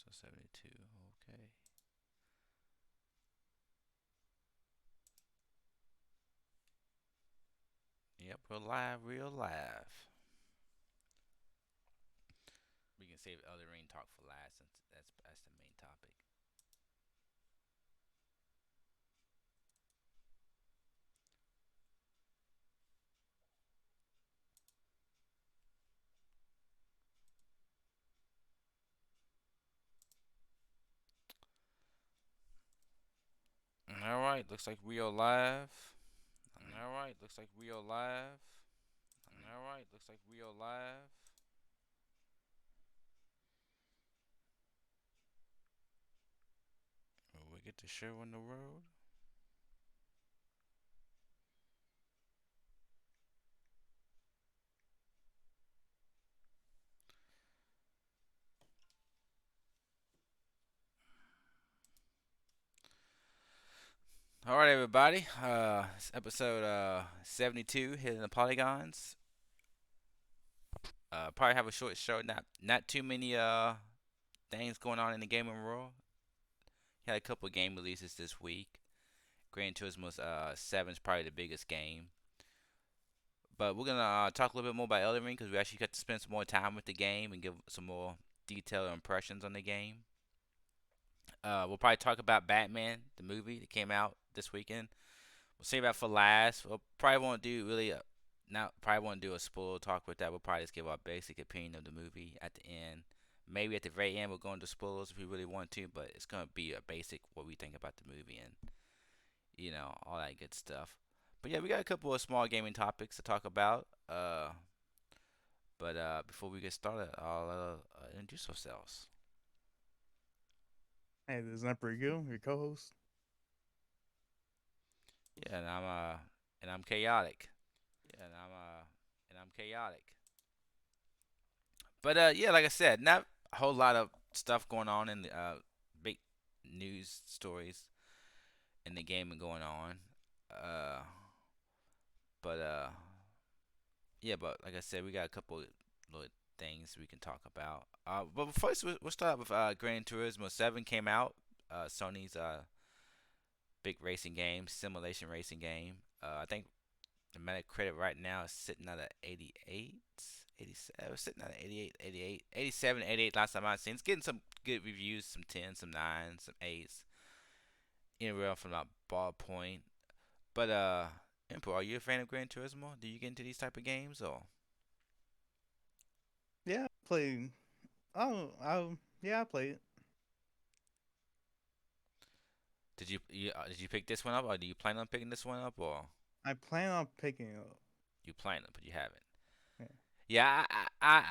So 72. Okay. Yep, we're live, real live. We can save Elden Ring talk for last since that's the main topic. All right, looks like we are live. All right, looks like we are live. All right, looks like we are live. Will we get the show on the road? All right, everybody. It's episode 72, hitting the polygons. Probably have a short show. Not too many things going on in the gaming world. Had a couple of game releases this week. Gran Turismo 7 is probably the biggest game. But we're gonna talk a little bit more about Elden Ring because we actually got to spend some more time with the game and give some more detailed impressions on the game. We'll probably talk about Batman, the movie that came out this weekend. We'll save that for last. We'll probably won't do really not probably won't do a spoiler talk with that. We'll probably just give our basic opinion of the movie at the end. Maybe at the very end we'll go into spoilers if we really want to, but it's gonna be a basic what we think about the movie and all that good stuff. But yeah, we got a couple of small gaming topics to talk about. But before we get started, I'll introduce ourselves. Hey, this is Emperor Gil, your co-host. Yeah, and I'm chaotic. Yeah, and I'm chaotic. But yeah, like I said, not a whole lot of stuff going on in the big news stories in the game and going on. Uh, but yeah, but like I said, we got a couple of little things we can talk about. But first, we'll start with Gran Turismo 7 came out. Sony's big racing game, simulation racing game. I think the Metacritic right now is sitting at a 88, 87, sitting at a 88, 88, 87, 88 last time I seen. It's getting some good reviews, some 10s, some 9s, some 8s, anywhere from about ballpoint. But Emperor, are you a fan of Gran Turismo? Do you get into these type of games or Yeah, I played. Yeah, I played it. did you pick this one up or do you plan on picking this one up or I plan on picking it up. you plan on but you haven't? Yeah. Yeah,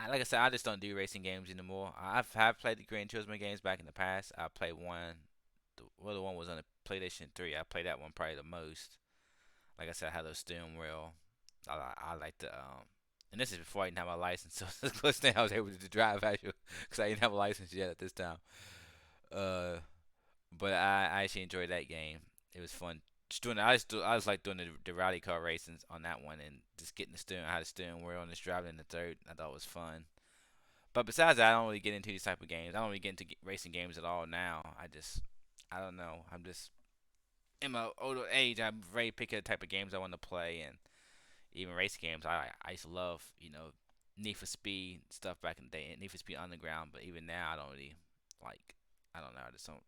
like I said, I just don't do racing games anymore. Have played the Gran Turismo games back in the past. I played one. The one was on the PlayStation 3. I played that one probably the most. Like I said, I had a steering wheel. I like the and this is before I didn't have my license, so it's the closest thing I was able to drive actually, because I didn't have a license yet at this time. Uh, but I actually enjoyed that game. It was fun. Just doing, I was like doing the rally car racings on that one and just getting the steering, I had a steering wheel and just driving in the dirt. I thought it was fun. But besides that, I don't really get into these type of games. I don't really get into racing games at all now. I don't know. I'm just in my older age. I'm very picky the type of games I want to play, and even race games. I used to love Need for Speed stuff back in the day, Need for Speed Underground. But even now, I don't really like. I don't know. I just don't.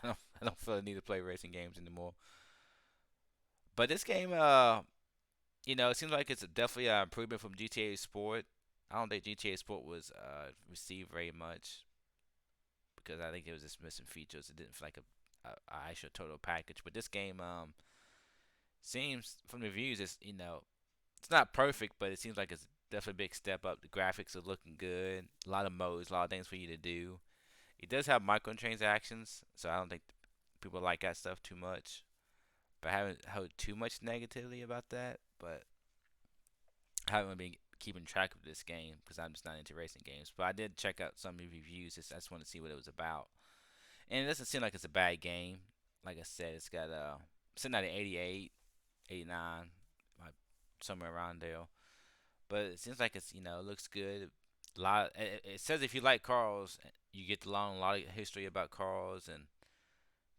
I don't feel the need to play racing games anymore. But this game, it seems like it's definitely an improvement from GTA Sport. I don't think GTA Sport was received very much because I think it was just missing features. It didn't feel like a actual total package. But this game seems from the reviews, it's not perfect, but it seems like it's definitely a big step up. The graphics are looking good. A lot of modes, a lot of things for you to do. It does have microtransactions, so I don't think people like that stuff too much. But I haven't heard too much negatively about that. But I haven't really been keeping track of this game because I'm just not into racing games. But I did check out some reviews. I just want to see what it was about. And it doesn't seem like it's a bad game. Like I said, it's got sitting at an 88, 89, like somewhere around there. But it seems like it looks good. A lot. It says if you like cars, you get to learn a lot of history about cars and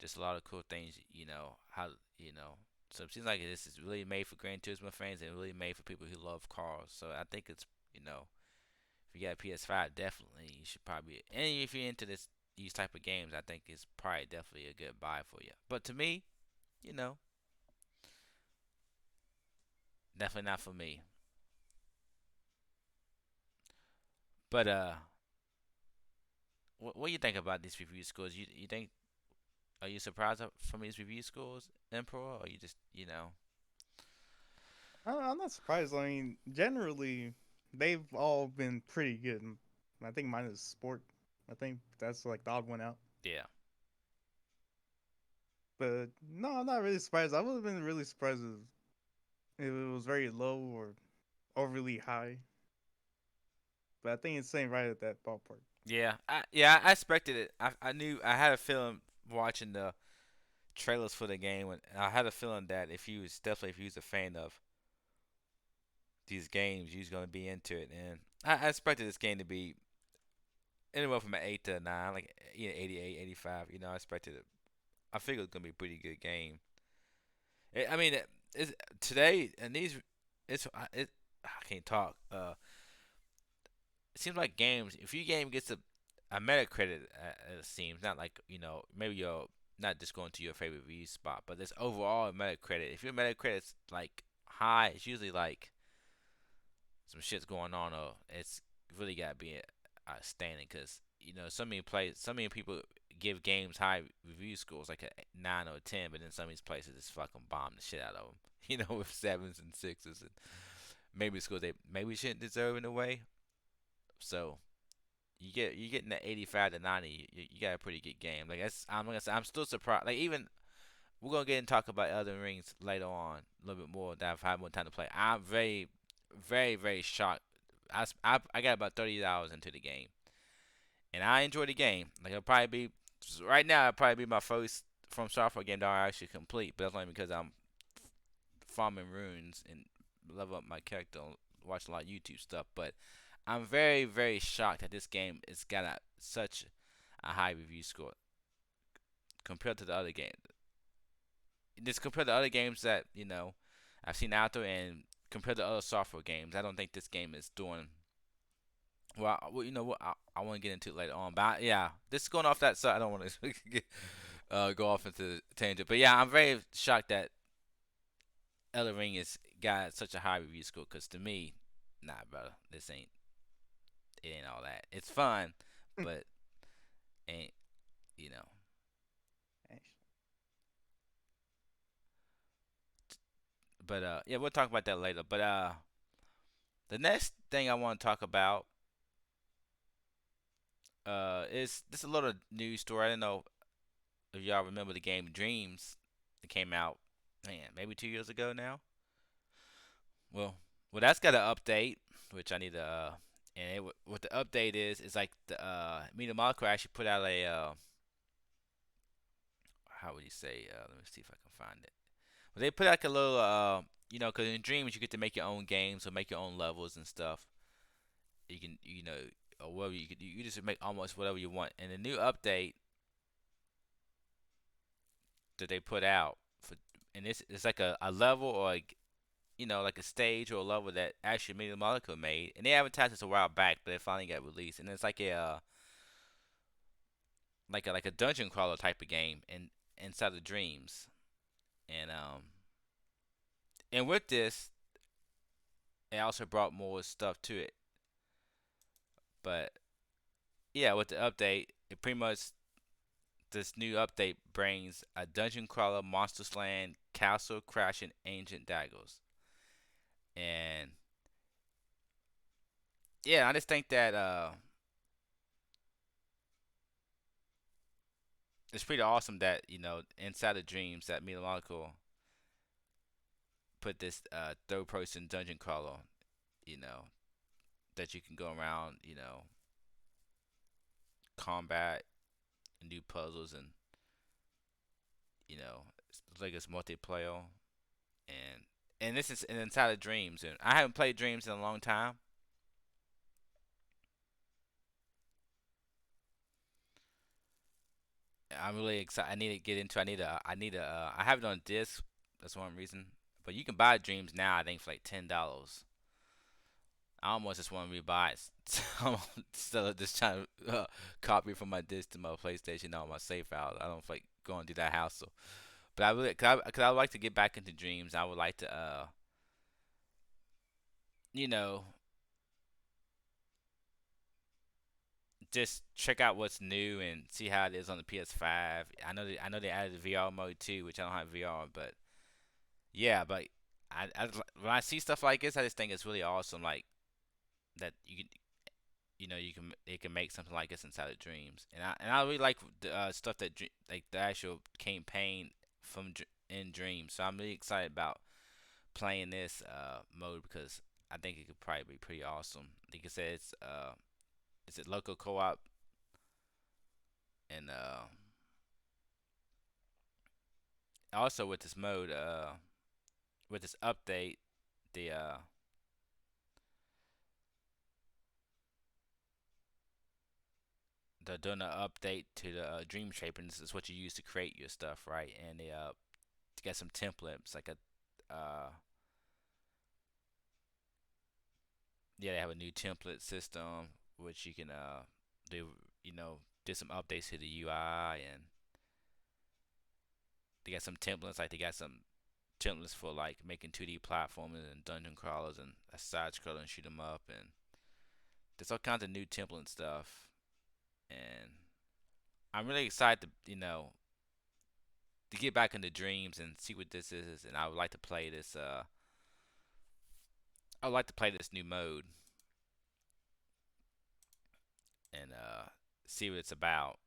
just a lot of cool things. You know how you know. So it seems like this is really made for Gran Turismo fans and really made for people who love cars. So I think it's if you got a PS5, definitely you should probably. And if you're into these type of games, I think it's probably definitely a good buy for you. But to me, you know, definitely not for me. But what do you think about these review scores? You think are you surprised from these review scores, Emperor, or you just I'm not surprised. I mean, generally, they've all been pretty good. I think mine is sport. I think that's like the odd one out. yeah, But no, I'm not really surprised. I would have been really surprised if it was very low or overly high. But I think it's staying right at that ballpark. I expected it. I knew I had a feeling watching the trailers for the game, and I had a feeling that if he was a fan of these games, he was gonna be into it, and I expected this game to be anywhere from an 8 to 9, like 88, 85. I expected it. I figured it was gonna be a pretty good game. I mean, it's today and these. I can't talk. It seems like games. If your game gets a Metacritic, it seems not like maybe you're not just going to your favorite review spot, but there's overall a Metacritic. If your Metacritic's like high, it's usually like some shit's going on, or it's really gotta be outstanding. Cause so many people give games high review scores like a 9 or a 10, but then some of these places just fucking bomb the shit out of them. With sevens and sixes and maybe scores they maybe shouldn't deserve in a way. So you getting that 85 to 90, you got a pretty good game. Like I'm gonna say I'm still surprised. Like even we're gonna get and talk about Elden Rings later on a little bit more that I've had more time to play. I'm very, very, very shocked. I got about 30 hours into the game, and I enjoy the game. Like it'll probably be right now. It'll probably be my first From Software game that I actually complete, but that's only because I'm farming runes and level up my character, watch a lot of YouTube stuff. But I'm very, very shocked that this game has got such a high review score compared to the other game. Just compared to other games that I've seen out there, and compared to other software games, I don't think this game is doing well. You know what? I want to get into it later on, but yeah, this is going off that side. I don't want to go off into the tangent, but yeah, I'm very shocked that Elden Ring has got such a high review score. Cause to me, nah, brother, it ain't all that. It's fun, but ain't you know. But yeah, we'll talk about that later. But the next thing I want to talk about is this a little news story. I don't know if y'all remember the game Dreams that came out, man, maybe 2 years ago now. Well, that's got an update, which I need to. What the update is like the Media Molecule actually put out a how would you say? Let me see if I can find it. Well, they put like a little because in Dreams you get to make your own games or make your own levels and stuff. You can or whatever you just make almost whatever you want. And the new update that they put out for and it's like a level or like a stage or a level that actually Media Molecule made, and they advertised this a while back, but it finally got released, and it's like a like a dungeon crawler type of game inside of Dreams, and with this, it also brought more stuff to it, but yeah, with the update, it pretty much this new update brings a dungeon crawler, monsters land, castle crashing, ancient daggers, and yeah, I just think that it's pretty awesome that inside of Dreams that Media Molecule put this third person dungeon crawler, you know, that you can go around, combat and do puzzles and it's like it's multiplayer and this is inside of Dreams and I haven't played Dreams in a long time, I'm really excited. I need to get into. I need a. I have it on disc. That's one reason. But you can buy Dreams now. I think for like $10. I almost just want to rebuy it instead of just trying to copy from my disc to my PlayStation or my save file. I don't like going through that hassle. But I really, cause I would like to get back into Dreams. I would like to, you know, just check out what's new and see how it is on the PS5. I know they added the VR mode too, which I don't have VR, but yeah, but when I see stuff like this, I just think it's really awesome. Like that you can they can make something like this inside of Dreams, and I really like the stuff that like the actual campaign from in Dreams. So I'm really excited about playing this mode because I think it could probably be pretty awesome. Like I said, it's a local co-op and also with this mode with this update the they're doing an update to the Dream Shaper. And this is what you use to create your stuff, right? And they got some templates like a yeah, they have a new template system which you can do did some updates to the UI, and they got some templates like they got some templates for like making 2D platformers and dungeon crawlers and a side scroller and shoot 'em up, and there's all kinds of new template stuff, and I'm really excited to to get back into Dreams and see what this is, and I would like to play this I would like to play this new mode and see what it's about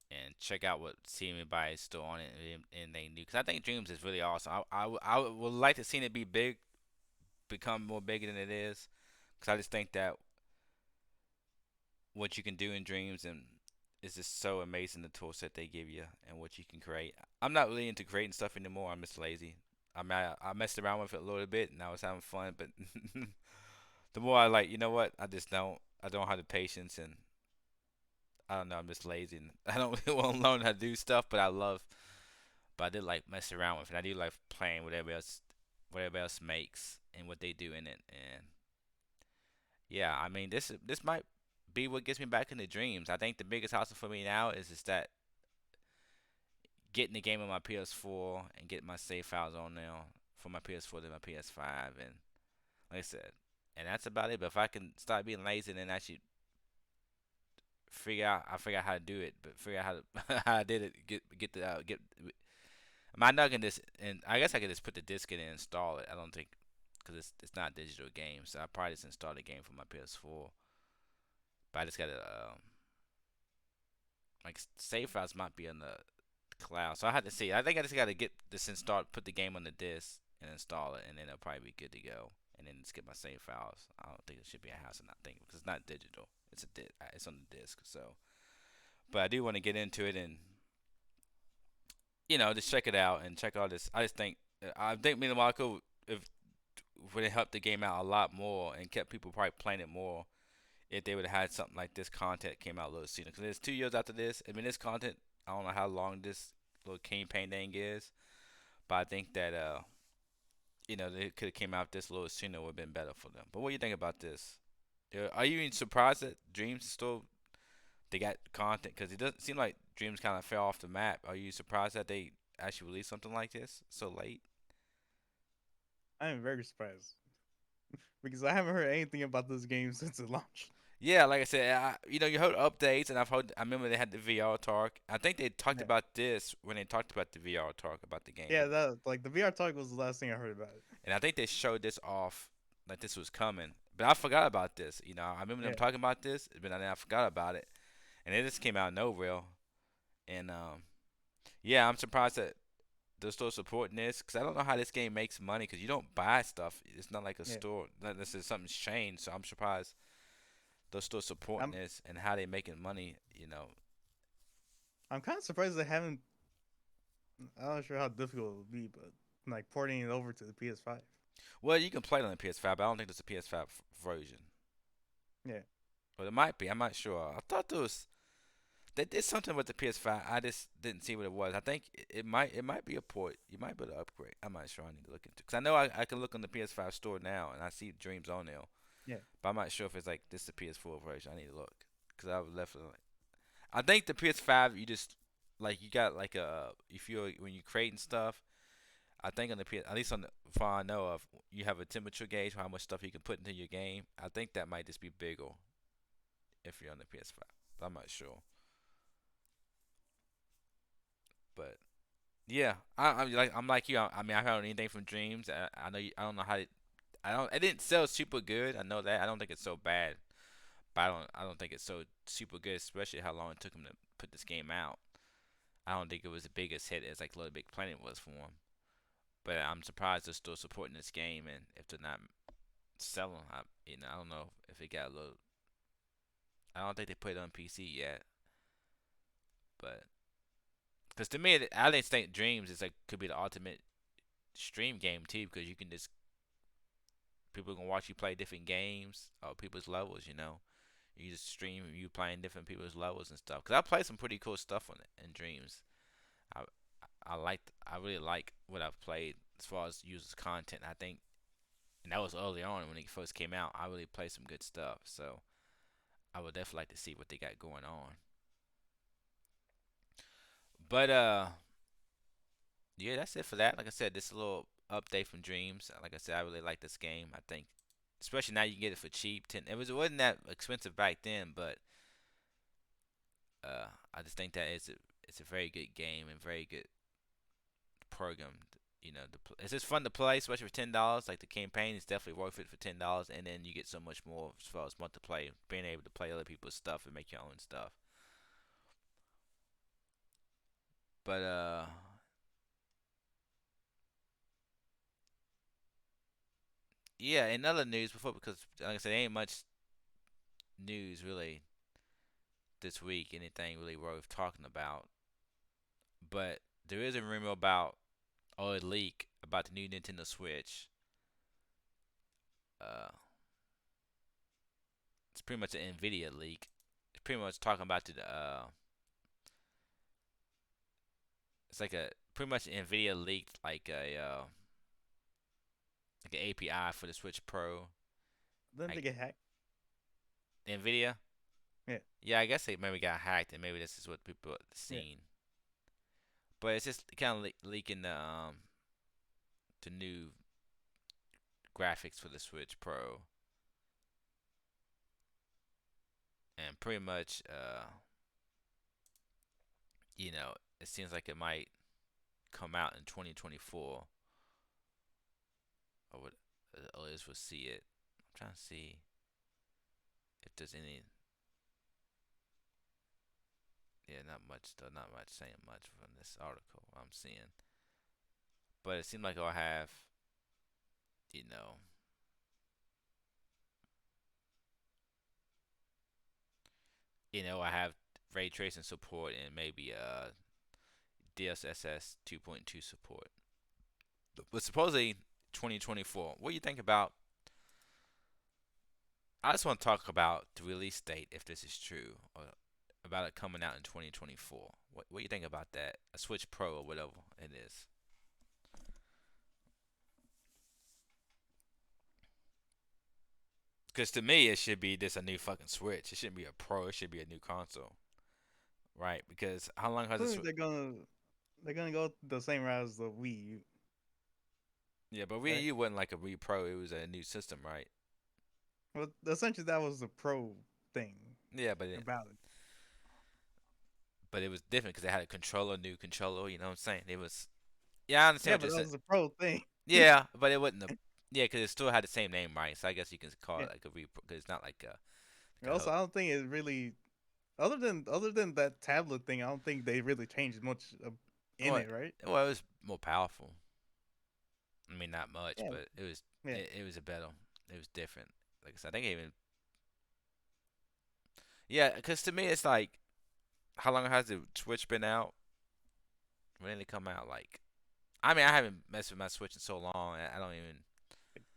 and check out what see anybody still on it and they new, because I think Dreams is really awesome. I would like to see it be big, become more bigger than it is, because I just think that what you can do in Dreams and is just so amazing, the tools that they give you and what you can create. I'm not really into creating stuff anymore. I'm just lazy. I mean, I messed around with it a little bit and I was having fun, but the more I like, you know what? I don't have the patience, and I don't know. I'm just lazy and I don't really want to learn how to do stuff, but I did like mess around with it. I do like playing whatever else makes and what they do in it, and yeah, I mean this might be what gets me back into Dreams. I think the biggest hassle for me now is just that getting the game on my PS4 and getting my save files on now from my PS4 to my PS5, and like I said, and that's about it. But if I can start being lazy and then actually I figure out how to do it, but figure out how to how I did it, get the get. Am I not gonna just, and I guess I could just put the disc in and install it. I don't think because it's not a digital game, so I probably just install the game from my PS4. But I just gotta like save files might be on the cloud, so I had to see. I think I just gotta get this installed, put the game on the disc, and install it, and then it'll probably be good to go. And then just get my save files. I don't think it should be a hassle, not thinking because it's not digital. It's on the disc. So, but I do want to get into it and just check it out and check all this. I think me and Marco, if would have helped the game out a lot more and kept people probably playing it more if they would have had something like this content came out a little sooner. Because it's 2 years after this. I mean, this content, I don't know how long this little campaign thing is, but I think that they could have came out this a little sooner would have been better for them. But what do you think about this? Are you even surprised that Dreams still they got content? Because it doesn't seem like Dreams kind of fell off the map. Are you surprised that they actually released something like this so late? I am very surprised because I haven't heard anything about this game since it launched. Yeah, like I said, you heard updates, and I remember they had the VR talk. I think they talked Yeah, about this when they talked about the VR talk about the game, yeah, that like the VR talk was the last thing I heard about it. and I think they showed this off like this was coming. But I forgot about this. I remember them Yeah, talking about this, but then I forgot about it, and it just came out of nowhere. And yeah, I'm surprised that they're still supporting this because I don't know how this game makes money because you don't buy stuff. It's not like a yeah. store. This is something's changed, so I'm surprised they're still supporting I'm this and how they making money. I'm kind of surprised they haven't. I'm not sure how difficult it would be, but like porting it over to the PS5. Well, you can play it on the PS5, but I don't think there's a PS5 version. Yeah, But it might be. I'm not sure. I thought there was. They did something with the PS5. I just didn't see what it was. I think it might be a port. You might be able to upgrade. I'm not sure. I need to look into because I know I can look on the PS5 store now and I see Dreams on there, Yeah. but I'm not sure if it's like this is the PS4 version. I need to look because I was left. I think the PS5 you just like you got like a if you're when you're creating stuff. I think on the PS, at least on the far I know of, you have a temperature gauge for how much stuff you can put into your game. I think that might just be bigger if you're on the PS5. But I'm not sure. But yeah, I'm like you. I mean, I haven't heard anything from Dreams. I know I don't know how I don't. It didn't sell super good. I know that. I don't think it's so bad, but I don't think it's so super good, especially how long it took them to put this game out. I don't think it was the biggest hit as like Little Big Planet was for them. But I'm surprised they're still supporting this game, and if they're not selling, I don't know if it got a little. I don't think they put it on PC yet, but because to me, I didn't think Dreams is like could be the ultimate stream game too, because you can just people can watch you play different games or people's levels. You just stream you playing different people's levels and stuff. Because I played some pretty cool stuff on it in Dreams. I I really like what I've played as far as users content. I think, and that was early on when it first came out. I really played some good stuff. So I would definitely like to see what they got going on. But yeah, that's it for that. Like I said, this is a little update from Dreams. Like I said, I really like this game. I think, especially now you can get it for cheap. It wasn't that expensive back then, but I just think that it's a very good game and very good program. It's just fun to play, especially for $10. Like the campaign is definitely worth it for $10, and then you get so much more as far as multiplayer, being able to play other people's stuff and make your own stuff. But yeah. In other news, before because like I said, there ain't much news really this week. Anything really worth talking about? But there is a rumor about or a leak about the new Nintendo Switch. Uh, it's pretty much an Nvidia leak. It's pretty much talking about it's like a pretty much Nvidia leaked like an API for the Switch Pro. Then they Like get hacked. Nvidia, Yeah. yeah, I guess they maybe got hacked and maybe this is what people have Yeah. seen. But it's just kind of leaking the new graphics for the Switch Pro, and pretty much it seems like it might come out in 2024 or what at least we'll see it. I'm trying to see if there's any. Yeah, not much though. Not much saying much from this article I'm seeing, but it seems like I'll have you know I have ray tracing support and maybe DSSS 2.2 support. But supposedly 2024. What do you think about? I just want to talk about the release date if this is true or about it coming out in 2024. What do you think about that? A Switch Pro or whatever it is. Because to me, it should be just a new fucking Switch. It shouldn't be a Pro. It should be a new console, right? Because how long has I this? think they're gonna go the same route as the Wii U, Yeah, but Wii right? U wasn't like a Wii Pro. It was a new system, right? Well, essentially that was the pro thing Yeah, but about it. it was different because it had a controller, new controller. You know what I'm saying? It was. Yeah, I understand Yeah, what but you're that saying. was the pro thing. Yeah, but it wasn't a. Yeah, because it still had the same name, right? So I guess you can call Yeah. it like a Wii Pro because it's not And like a. also, I don't think it really, other than that tablet thing, I don't think they really changed much in Well, it, right? well, it was more powerful. I mean, not much, Yeah. but it was. Yeah. It was a better. It was different. Like I said, I think even. Yeah, because to me, it's like how long has the Switch been out? When did it come out? Like, I mean, I haven't messed with my Switch in so long. I don't even.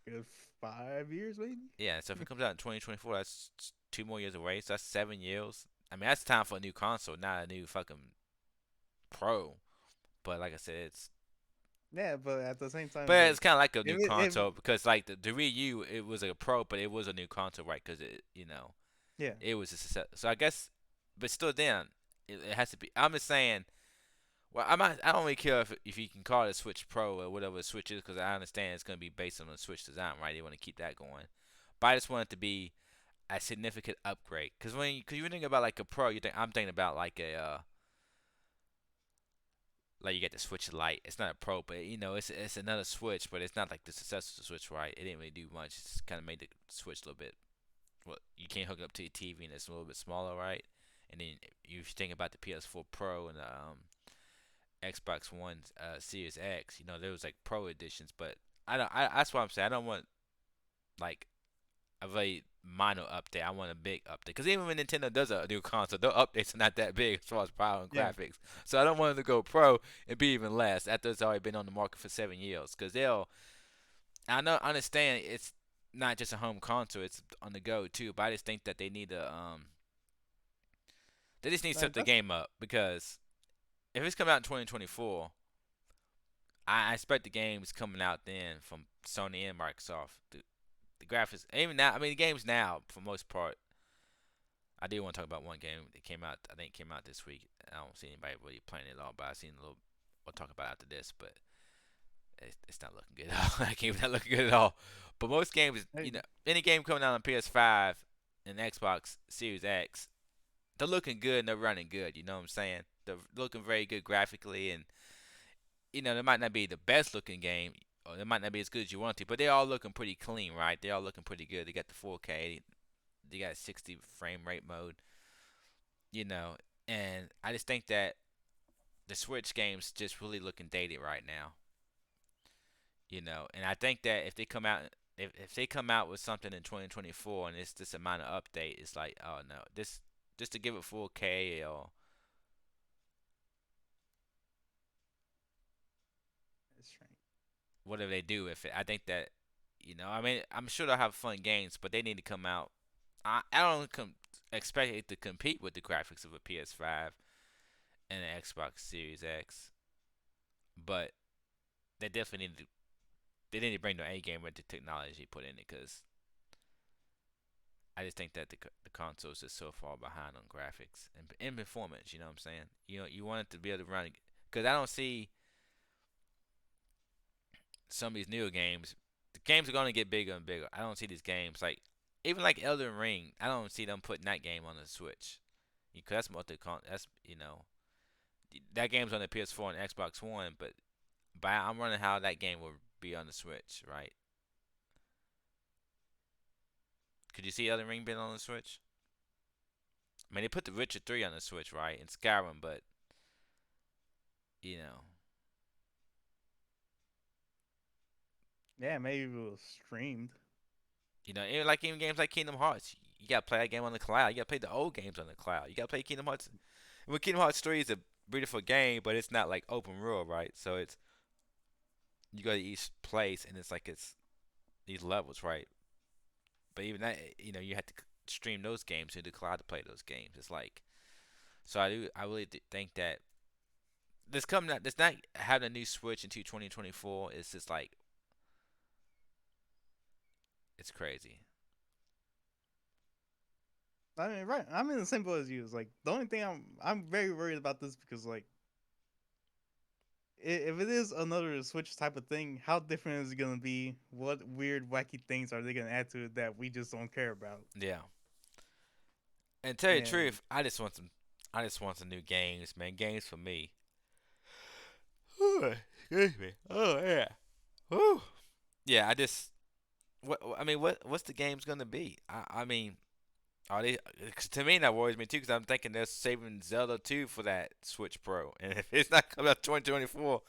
Good 5 years, maybe. Yeah, so if it comes out in 2024, that's 2 more years away. So that's 7 years. I mean, that's time for a new console, not a new fucking Pro. But like I said, Yeah, but at the same time, but like it's kind of like a if new if console because like the Wii U, it was a Pro, but it was a new console, right? Because yeah, it was a success. So I guess, but still, then it has to be. I'm just saying. Well, I don't really care if you can call it a Switch Pro or whatever the Switch is, because I understand it's going to be based on the Switch design, right? They want to keep that going. But I just want it to be a significant upgrade. Because cause you think about like a Pro, I'm thinking about like like you get the Switch Lite. It's not a Pro, but it's another Switch, but it's not like the successor to Switch, right? It didn't really do much. It's kind of made the Switch a little bit. Well, you can't hook it up to your TV, and it's a little bit smaller, right? And then you think about the PS4 Pro and the Xbox One Series X. There was like Pro editions, but I don't. That's what I'm saying. I don't want like a very minor update. I want a big update. Because even when Nintendo does a new console, their updates are not that big as far as power and yeah. graphics. So I don't want them to go pro and be even less after it's already been on the market for 7 years. Because I understand it's not just a home console; it's on the go too. But I just think that they just need to Like set the that's game up because if it's coming out in 2024, I expect the games coming out then from Sony and Microsoft. The graphics, even now, I mean, the games now, for most part, I do want to talk about one game that came out. I think came out this week. I don't see anybody really playing it at all, but I seen a little. We'll talk about it after this, but it's not looking good at all. That game's not looking good at all. But most games, hey, any game coming out on PS5 and Xbox Series X, they're looking good and they're running good. You know what I'm saying? They're looking very good graphically, and they might not be the best looking game, or they might not be as good as you want to, but they're all looking pretty clean, right? They're all looking pretty good. They got the 4K, they got 60 frame rate mode, you know, and I just think that the Switch games just really looking dated right now, and I think that if they come out with something in 2024 and it's just a minor update, it's like, oh no, this just to give it 4K or it's strange. whatever they do with it. I think that I mean, I'm sure they'll have fun games, but they need to come out. I don't expect it to compete with the graphics of a PS5 and an Xbox Series X, but they definitely need to bring the A game with the technology put in it because I just think that the console is just so far behind on graphics and in performance. You know what I'm saying? You want it to be able to run because I don't see some of these newer games. The games are going to get bigger and bigger. I don't see these games like even like Elden Ring. I don't see them putting that game on the Switch because that's what they call that's that game's on the PS4 and Xbox One, but I'm running how that game will be on the Switch, right? Could you see Elden Ring being on the Switch? I mean, they put The Witcher 3 on the Switch, right, and Skyrim, but you know, Yeah, maybe it was streamed. even games like Kingdom Hearts, you gotta play that game on the cloud. You gotta play the old games on the cloud. You gotta play Kingdom Hearts. Well, Kingdom Hearts 3 is a beautiful game, but it's not like open world, right? So you go to each place, and it's these levels, right? But even that, you have to stream those games to the cloud to play those games. It's like so I really think that this not having a new Switch into 2024 is just like it's crazy. I mean, right? I'm in the same boat as you. It's like the only thing I'm very worried about this because like if it is another Switch type of thing, how different is it gonna be? What weird, wacky things are they gonna add to it that we just don't care about? Yeah. And tell you the And truth, I just want some new games, man. Games for me. Ooh, excuse me. Oh yeah. Whew. Yeah, I just I mean, what's the game's gonna be? I mean, are they? 'Cause to me, that worries me too. Because I'm thinking they're saving Zelda 2 for that Switch Pro, and if it's not coming out 2024,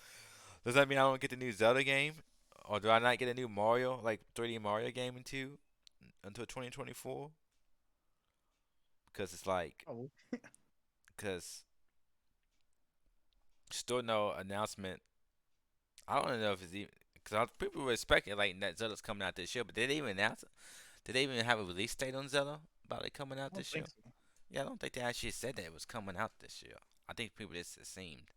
does that mean I don't get the new Zelda game, or do I not get a new Mario, like 3D Mario game until 2024? Because it's like, oh, because still no announcement. I don't know if it's even because people were expecting like that Zelda's coming out this year, but did they even announce it? Did they even have a release date on Zelda about it coming out I don't this think year? so. Yeah, I don't think they actually said that it was coming out this year. I think people just assumed.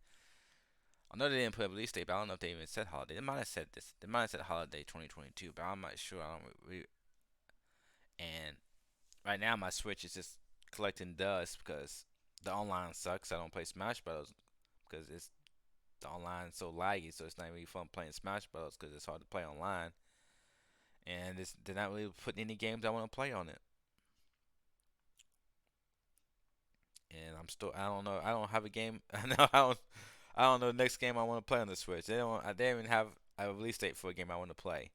I know they didn't put a release date, but I don't know if they even said holiday. They might have said this. They might have said holiday 2022, but I'm not sure. I don't and right now my Switch is just collecting dust because the online sucks. I don't play Smash Bros. Because it's the online so laggy, so it's not really fun playing Smash Bros. Because it's hard to play online, and they're not really putting any games I want to play on it. And I'm still I don't know. I don't have a game. I know I don't know the next game I want to play on the Switch. They don't even have a release date for a game I want to play.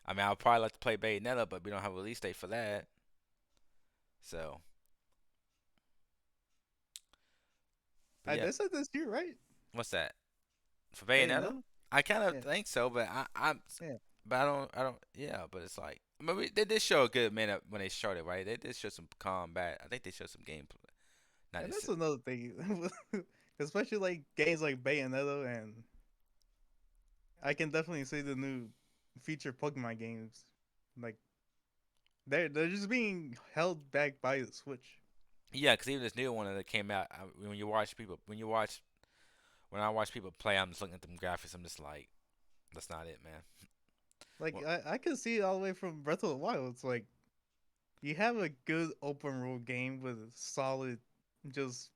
I mean, I'll probably like to play Bayonetta, but we don't have a release date for that. So, but I yeah, they said this year, right? what's that for Bayonetta? Bayonetta. I kind of Yeah, think so, but yeah. but I don't, yeah. But it's like, I mean, they did show a good minute when they showed it, right? They did show some combat. I think they showed some gameplay. Not And just, that's another thing, especially like games like Bayonetta, and I can definitely see the new feature Pokemon games. Like they're just being held back by the Switch. yeah, because even this new one that came out, when I watch people play, I'm just looking at them graphics. I'm just like, that's not it, man. Like Well, I can see it all the way from Breath of the Wild. It's like you have a good open world game with solid just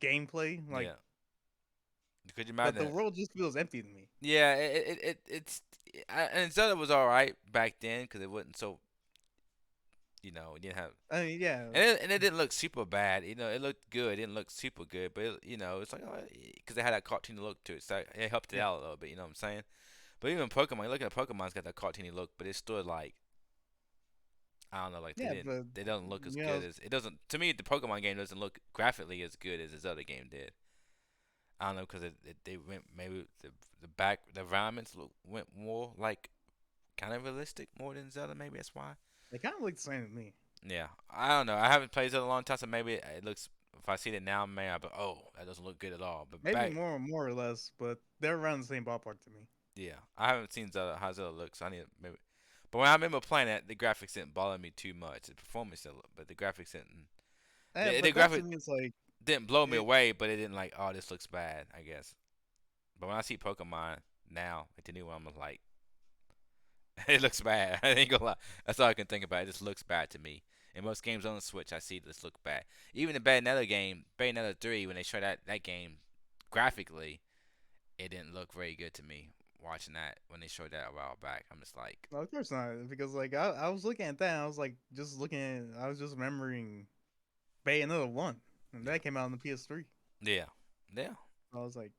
gameplay, like, yeah. Could you but imagine the that? world just feels empty to me. Yeah, and Zelda was all right back then because it wasn't so, it didn't have, I mean, yeah, and it didn't look super bad. It looked good. It didn't look super good, but it's like, because it had that cartoony look to it, so it helped it yeah, out a little bit. You know what I'm saying? But even Pokemon, you look at Pokemon's got that cartoony look, but it's still like, I don't know, like yeah, but they don't look as you good know, as it doesn't to me. The Pokemon game doesn't look graphically as good as this other game did. I don't know because they went maybe the environments went more like kind of realistic more than Zelda. Maybe that's why. they kind of look the same to me. Yeah, I don't know. I haven't played Zelda in a long time, so maybe it looks. If I see it now, maybe I'll be, oh, that doesn't look good at all. But Maybe back, more or less, but they're around the same ballpark to me. yeah, I haven't seen Zelda how Zelda looks. I need to maybe. But when I remember playing it, the graphics didn't bother me too much. The performance did, but the graphics didn't. The But that to graphic me is like didn't blow me it. away, but it didn't like, oh, this looks bad. I guess. But when I see Pokemon now, like the new one, I'm like, it looks bad. I ain't gonna lie. That's all I can think about. It just looks bad to me. In most games on the Switch, I see this look bad. Even the Bayonetta game, Bayonetta 3, when they showed that game graphically, it didn't look very good to me. Watching that when they showed that a while back, I'm just like, Well, of course not, because like I was looking at that, and I was like just looking at, I was just remembering Bayonetta one, and yeah, that came out on the PS3. yeah, yeah, I was like,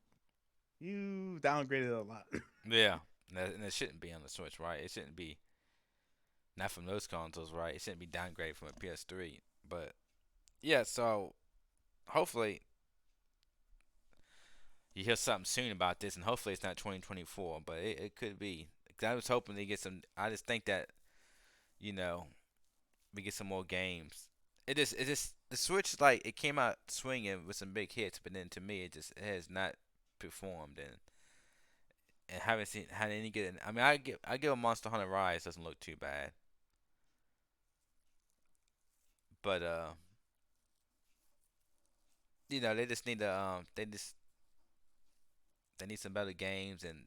you downgraded a lot. yeah. And it shouldn't be on the Switch, right? It shouldn't be not from those consoles, right? It shouldn't be downgraded from a PS3. But yeah, so hopefully you hear something soon about this, and hopefully it's not 2024, but it could be. 'Cause I was hoping to get some. I just think that you know we get some more games. It just the Switch like it came out swinging with some big hits, but then to me it has not performed and haven't seen had any good. I mean I give a Monster Hunter Rise doesn't look too bad, but they just need to they need some better games and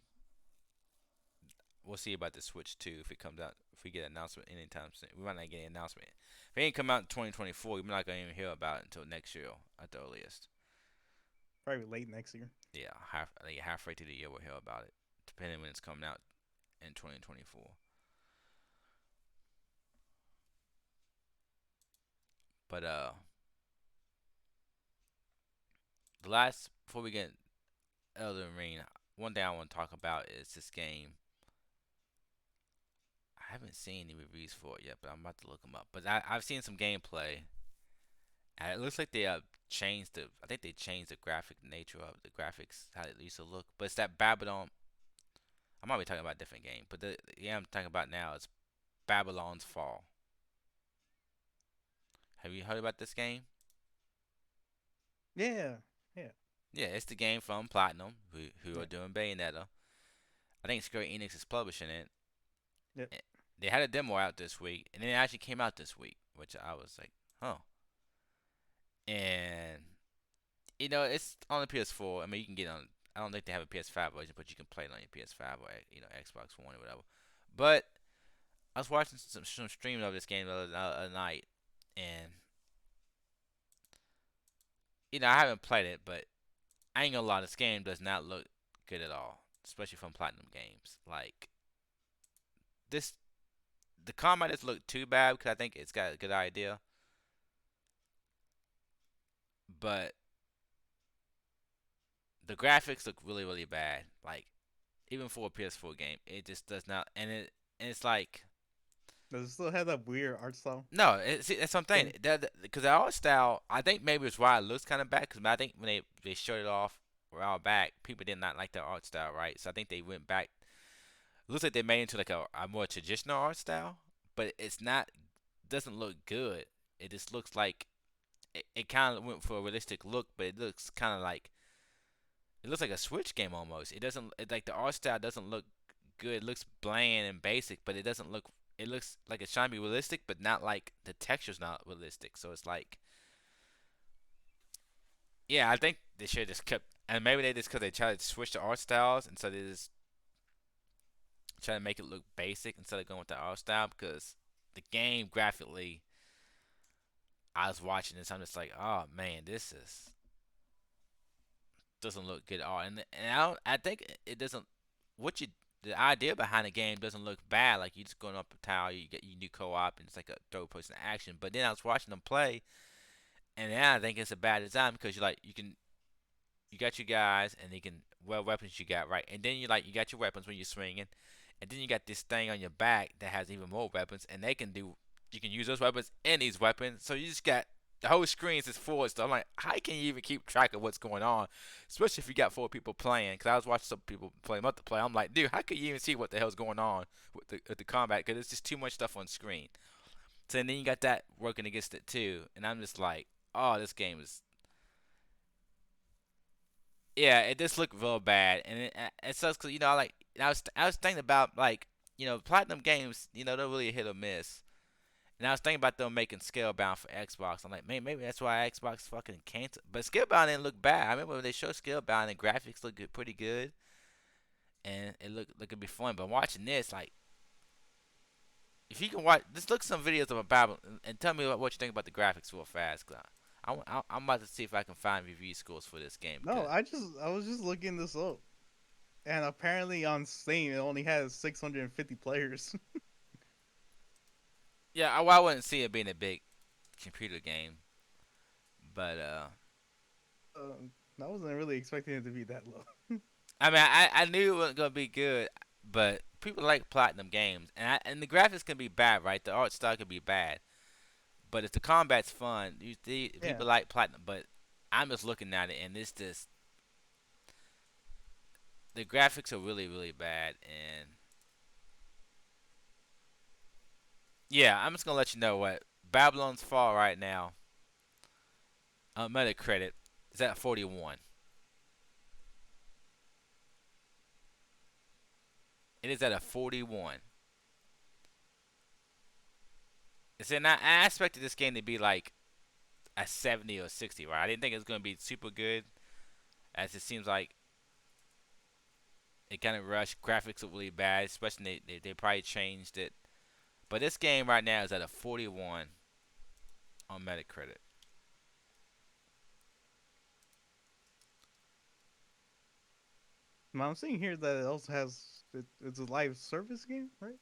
we'll see about the Switch too if it comes out. If we get an announcement anytime soon, we might not get an announcement. If it ain't come out in 2024, we're not gonna even hear about it until next year at the earliest. Probably late next year. Yeah, like halfway through the year we'll hear about it, depending when it's coming out in 2024. But the last before we get Elden Ring, one thing I want to talk about is this game. I haven't seen any reviews for it yet, but I'm about to look them up. But I've seen some gameplay, and it looks like they changed the. I think they changed the graphic nature of the graphics, how it used to look. But it's that Babylon. I might be talking about a different game, but the game I'm talking about now is Babylon's Fall. Have you heard about this game? Yeah, yeah, Yeah, it's the game from Platinum, who yeah, are doing Bayonetta. I think Square Enix is publishing it. yeah. Eh, They had a demo out this week, and it actually came out this week, which I was like, huh. it's on the PS4. I mean, you can get on. I don't think they have a PS5 version, but you can play it on your PS5 or Xbox One or whatever. But I was watching some streams of this game the other night, and I haven't played it, but I ain't gonna lie, this game does not look good at all, especially from Platinum Games. Like this, the combat doesn't look too bad because I think it's got a good idea, but the graphics look really really bad. Like even for a PS4 game, it just does not, and it's like Does it still have that weird art style no, that's something thing? because the art style, I think maybe it's why it looks kind of bad because I think when they showed it off a while back, people did not like the art style, right? So I think they went back. It looks like they made it into like a more traditional art style, but it's not doesn't look good. It just looks like it kind of went for a realistic look, but it looks kind of like it looks like a Switch game almost. It doesn't like the art style doesn't look good. It looks bland and basic, but it doesn't look. It looks like it's trying to be realistic, but not like the texture's not realistic. So it's like, yeah, I think they should have just kept, and maybe they just because they tried to switch the art styles, and so they just try to make it look basic instead of going with the art style because the game graphically, I was watching this, I'm just like, oh man, this is doesn't look good at all, and I think it doesn't. What you The idea behind the game doesn't look bad. Like you just going up a tower, you get you do co-op, and it's like a third person action. But then I was watching them play, and now I think it's a bad design because you got your guys, and they can what weapons you got right, and then you got your weapons when you're swinging, and then you got this thing on your back that has even more weapons, and they can do you can use those weapons and these weapons. So you just got the whole screen is full of stuff. I'm like, how can you even keep track of what's going on, especially if you got four people playing? Because I was watching some people play multiplayer. I'm like, dude, how can you even see what the hell's going on with the combat? Because it's just too much stuff on screen. So and then you got that working against it too, and I'm just like, oh, this game is yeah, it just looked real bad, and it sucks because I was thinking about like platinum games, they're really a hit or miss, and I was thinking about them making Scalebound for Xbox. I'm like, man, maybe that's why Xbox fucking canceled. But Scalebound didn't look bad. I remember when they showed Scalebound and graphics looked good, pretty good, and it looked like it'd be fun. But watching this, like, if you can watch, just look at some videos of a Bible and tell me what you think about the graphics real fast. Cause I'm about to see if I can find review scores for this game No, because I was just looking this up, and apparently on Steam it only has 650 players. well, I wouldn't see it being a big computer game, but I wasn't really expecting it to be that low. I mean, I knew it wasn't gonna be good, but people like platinum games, and the graphics can be bad, right? The art style can be bad, but if the combat's fun, you see, Yeah, people like platinum. But I'm just looking at it, and it's just the graphics are really really bad, and yeah, I'm just gonna let you know what Babylon's Fall right now on Metacritic is at 41. It is at a 41. It's in I expected this game to be like a 70 or 60, right? I didn't think it was gonna be super good, as it seems like it kind of rushed. Graphics are really bad, especially they probably changed it. But this game right now is at a 41 on Metacritic. I'm seeing here that it also has it's a live service game, right?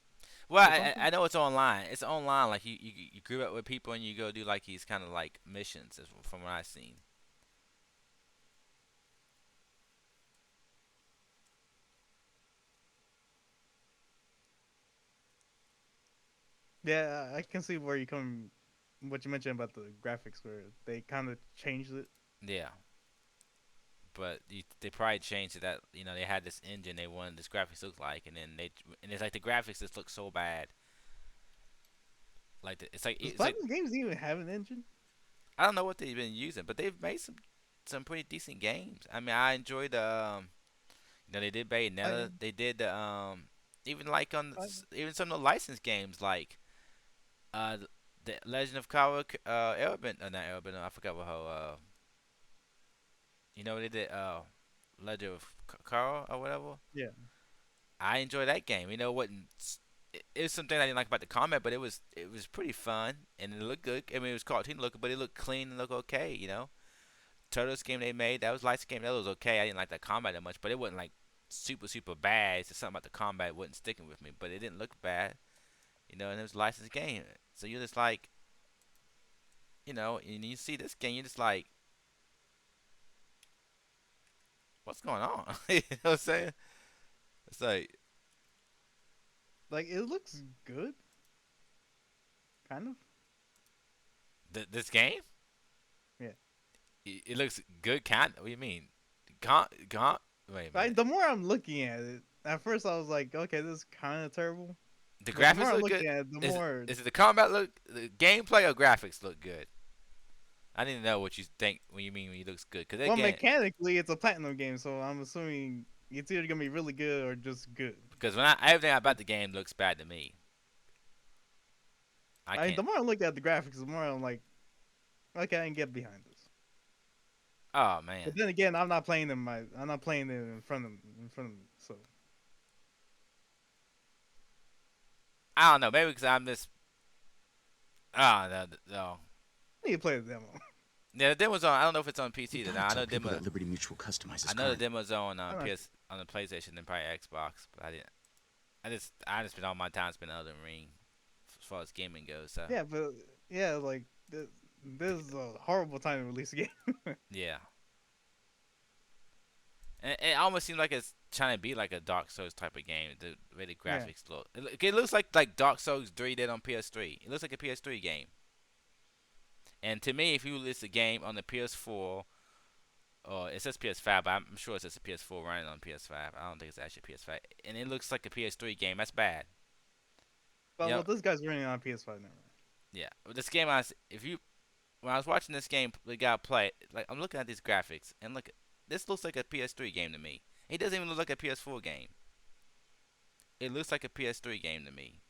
Well, Or something. I know it's online. It's online. Like you group up with people and you go do like these kind of like missions, from what I've seen. Yeah, I can see where you come. What you mentioned about the graphics, where they kind of changed it. Yeah, but they probably changed it that they had this engine they wanted this graphics look like, and then and it's like the graphics just look so bad. Like Does it's like Platinum Games even have an engine? I don't know what they've been using, but they've made some pretty decent games. I mean, I enjoyed the they did Bayonetta. I, They did the even like I even some of the licensed games like uh the Legend of Korra Elben, not Elben. I forgot what her You know they did Legend of Carl or whatever. Yeah, I enjoyed that game. You know what? It was something I didn't like about the combat, but it was pretty fun and it looked good. I mean, it was cartoon looking, but it looked clean and looked okay. You know, Turtles game they made that was light game. That was okay. I didn't like the combat that much, but it wasn't like super bad. It's just something about the combat wasn't sticking with me, but it didn't look bad. You know, and it was a licensed game, so you're just like, you know, and you see this game, you're just like, what's going on? You know what I'm saying? It's like like it looks good, kind of. this game. Yeah. It looks good, kind. What do you mean? Wait a Like minute. the more I'm looking at it, at first I was like, okay, this is kind of terrible. The But the more graphics I'm look good. looking at it, the Is more. is it the combat look, the gameplay or graphics look good? I need to know what you think when you mean when it looks good, cause that Well, game. mechanically, it's a platinum game, so I'm assuming it's either gonna be really good or just good. Because when everything about the game looks bad to me, I I mean, can't. the more I look at the graphics, the more I'm like, okay, I can get behind this. Oh man, But then again, I'm not playing them. I'm not playing them in front of me. So I don't know. Maybe because I'm just. Oh no, no. I need to play the demo. Yeah, the demo's on. I don't know if it's on You PC. Then gotta I know tell the people demo. that Liberty Mutual customizes I know the current. demo's on I'm not sure. PS on the PlayStation and probably Xbox, but I didn't. I just spent all my time spending Elden Ring as far as gaming goes. So Yeah, but yeah, like this is a horrible time to release a game. yeah, and it almost seems like it's trying to be like a Dark Souls type of game. The way the Yeah, graphics look, it looks like Dark Souls 3 did on PS3. It looks like a PS3 game. And to me, if you list a game on the PS4, or it says PS5, but I'm sure it says a PS4 running on PS5. I don't think it's actually PS5, and it looks like a PS3 game. That's bad. but Yep. well, this guy's running on PS5 now. Yeah. But this game, if you when I was watching this game, the guy play, like I'm looking at these graphics, and look, this looks like a PS3 game to me. It doesn't even look like a PS4 game. It looks like a PS3 game to me.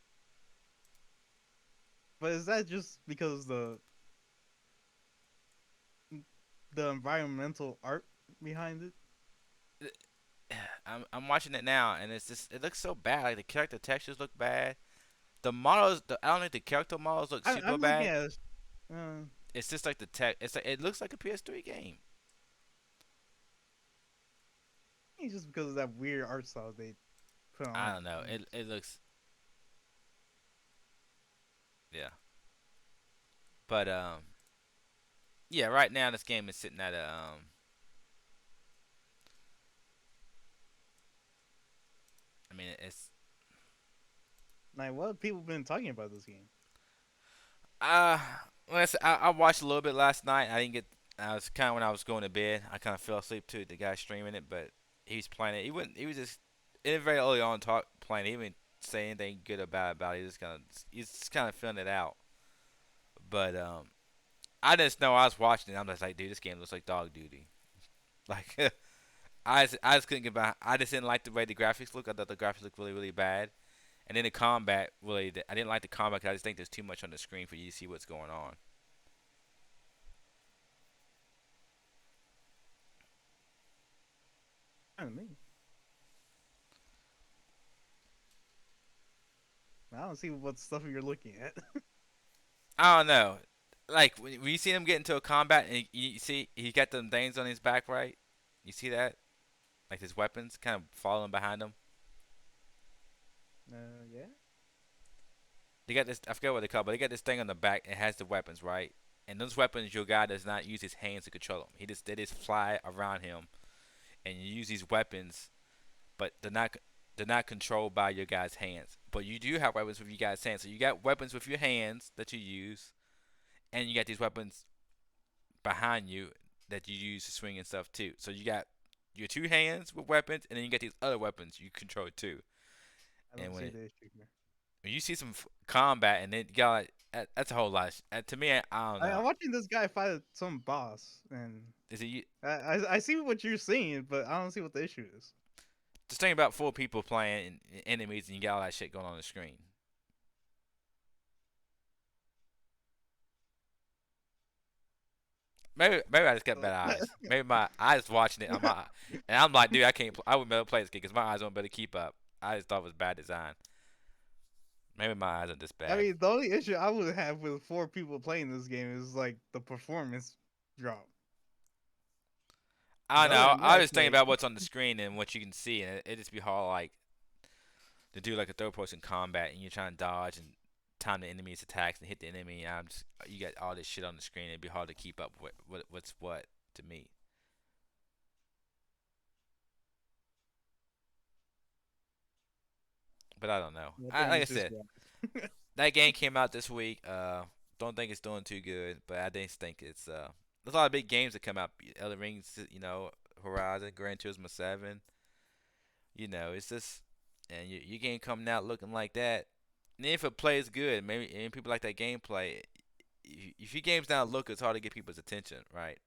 But is that just because the environmental art behind it? I'm watching it now, and it looks so bad. Like the character textures look bad. The models, I don't think the character models look super I'm looking bad. at it. Uh, It's just like the tech. It looks like a PS3 game. it's just because of that weird art style they put on I it. don't know. It looks, yeah. But yeah. Right now this game is sitting at a I mean it's Like, what have people been talking about this game? uh. I watched a little bit last night. I didn't get. I was kind of when I was going to bed. I kind of fell asleep to the guy streaming it, but he's playing it. He wouldn't. He was just in very early on talk playing. He didn't say anything good about it. He's just kind of feeling it out. But I just know I was watching it. I'm just like, dude, this game looks like dog duty. Like I just couldn't get by. I just didn't like the way the graphics look. I thought the graphics looked really bad. And then the combat really, I didn't like the combat because I just think there's too much on the screen for you to see what's going on. I don't know. I don't see what stuff you're looking at. I don't know. Like when you see him get into a combat and you see he got them things on his back, right? You see that? Like his weapons kind of following behind him. Yeah. They got this. I forget what they call, it, but they got this thing on the back. It has the weapons, right? And those weapons, your guy does not use his hands to control them. They just fly around him, and you use these weapons, but they're not controlled by your guy's hands. But you do have weapons with your guy's hands. So you got weapons with your hands that you use, and you got these weapons behind you that you use to swing and stuff too. So you got your two hands with weapons, and then you got these other weapons you control too. I And don't see the issue here. when you see some combat, and then you got like, that's a whole lot. To me, I don't know. I'm watching this guy fight some boss, and Is it I see what you're seeing, but I don't see what the issue is. just think about four people playing enemies, and you got all that shit going on the screen. maybe I just got bad eyes. Maybe my eyes watching it. And I'm like, dude, I can't. I would never play this game because my eyes won't be able to keep up. I just thought it was bad design. Maybe my eyes are just I bad. mean, the only issue I would have with 4 people playing this game is like the performance drop. I But don't other know. than I that, was thinking about what's on the screen and what you can see, and it just be hard like to do like a third person combat, and you're trying to dodge and time the enemy's attacks and hit the enemy. And I'm just you got all this shit on the screen. It'd be hard to keep up with what's what to me. But I don't know. I I think like I it's just said, that game came out this week. Don't think it's doing too good, but I just think it's there's a lot of big games that come out. Elden Ring, Horizon, Gran Turismo 7. It's just and your game coming out looking like that. And if it plays good, maybe and people like that gameplay. If your game's not look, it's hard to get people's attention, right?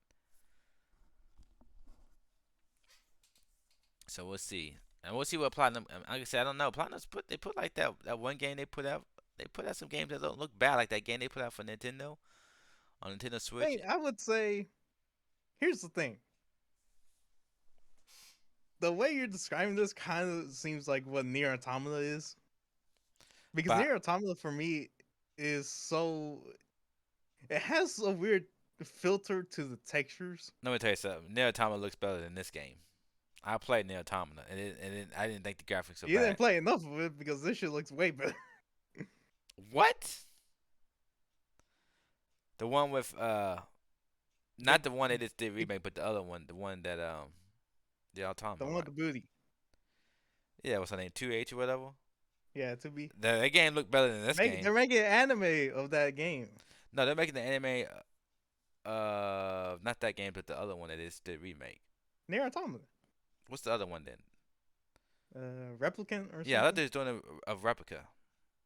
So we'll see, and we'll see what Platinum. Like I said, I don't know. Platinum's put like that one game they put out. They put out some games that don't look bad, like that game they put out for Nintendo on Nintendo Switch. I would say here's the thing. The way you're describing this kind of seems like what Nier Automata is. Because But Nier Automata for me is so it has a weird filter to the textures. let me tell you something. Nier Automata looks better than this game. I played Nier Automata, and I didn't think the graphics were You didn't bad. play enough of it because this shit looks way better. What? The one with The not the one that is the remake, but the other one, the one that the the Automata, one with right? the booty. Yeah, what's her name? 2H or whatever. Yeah, to be That game looked better than this game. they're making an anime of that game. No, they're making the anime. Not that game, but the other one that is the remake. Nier Automata. What's the other one then? Replicant or Yeah, I thought something. they was doing a replica.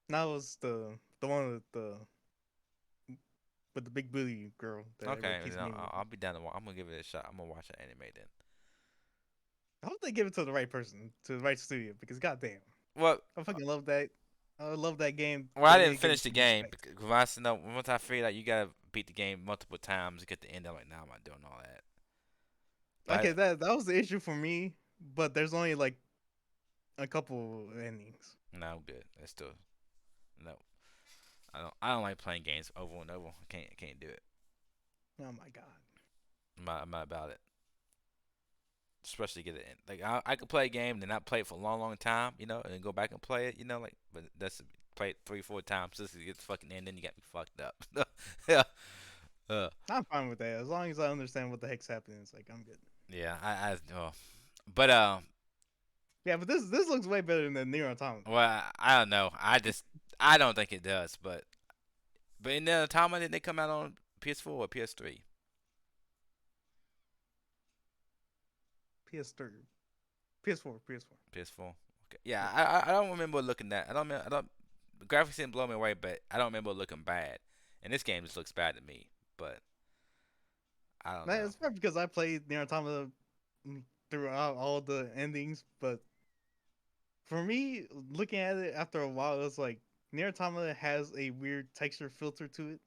That was the one with the big booty girl that everybody Okay, keeps then meeting with. I'll be down to. I'm gonna give it a shot. I'm gonna watch the anime then. I hope they give it to the right person, to the right studio, because goddamn, Well, I fucking love that. I love that game. I They didn't need to give it finish the some game respect. because once I figured out you gotta beat the game multiple times to get the end, I'm like, nah, I'm not doing all that. Okay, But that was the issue for me, but there's only like a couple endings. no, I'm good. It's still no. I don't like playing games over and over. I can't do it. Oh my god. I'm not about it. Especially get it in. Like I could play a game and then not play it for a long, long time, and then go back and play it, like. But that's play it 3, 4 times just to get the fucking end. Then you got me fucked up. Yeah. Uh, I'm fine with that as long as I understand what the heck's happening. It's like I'm good. yeah. But Yeah, but this looks way better than Nier Automata. well, I don't know. I don't think it does. But in the time did they come out on PS4 or PS3? PS3, PS4, PS4. PS4. Okay. Yeah, I don't remember looking that. I don't. The graphics didn't blow me away, but I don't remember looking bad. And this game just looks bad to me. But I don't Man, know. it's probably because I played Nier Automata throughout all the endings, but for me, looking at it after a while, it's like Nier Automata has a weird texture filter to it,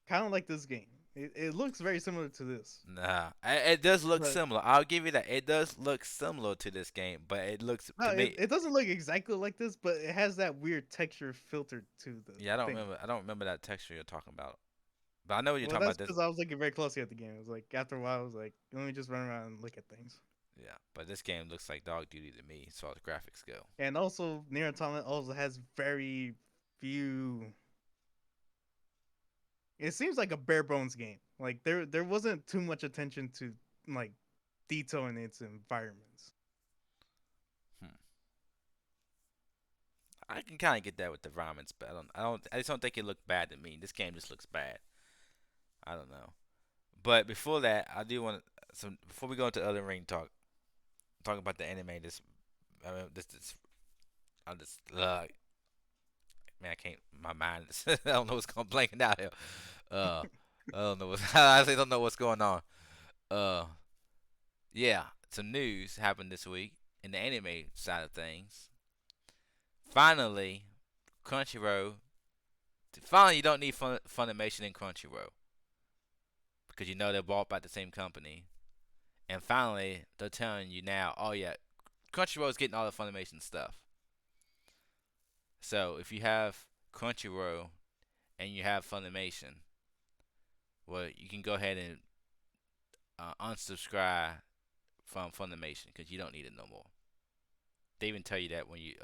kind of like this game. It looks very similar to this, Nah, it does look but similar. I'll give you that. It does look similar to this game, but it looks no, to me. it doesn't look exactly like this, but it has that weird texture filter to the Yeah, I don't thing. remember. I don't remember that texture you're talking about. But I know what you're Well, talking that's about. This. because I was looking very closely at the game. It was like after a while, I was like, let me just run around and look at things. Yeah, but this game looks like dog duty to me as far as graphics go. And also, Nier Automata also has very few. It seems like a bare bones game. Like there wasn't too much attention to like detail in its environments. Hmm. I can kind of get that with the environments, but I just don't think it looked bad to me. This game just looks bad. I don't know. But before that, I do want some. Before we go into other ring talk about the anime. This. I just man, I can't. My mind. I don't know what's going blanking out here. Uh, I don't know what's. I honestly don't know what's going on. Uh, yeah, some news happened this week in the anime side of things. Finally, Crunchyroll. Finally, you don't need Funimation in Crunchyroll because you know they're bought by the same company. And finally, they're telling you now, oh yeah, Crunchyroll's getting all the Funimation stuff. So if you have Crunchyroll and you have Funimation, well, you can go ahead and unsubscribe from Funimation because you don't need it no more. They even tell you that when you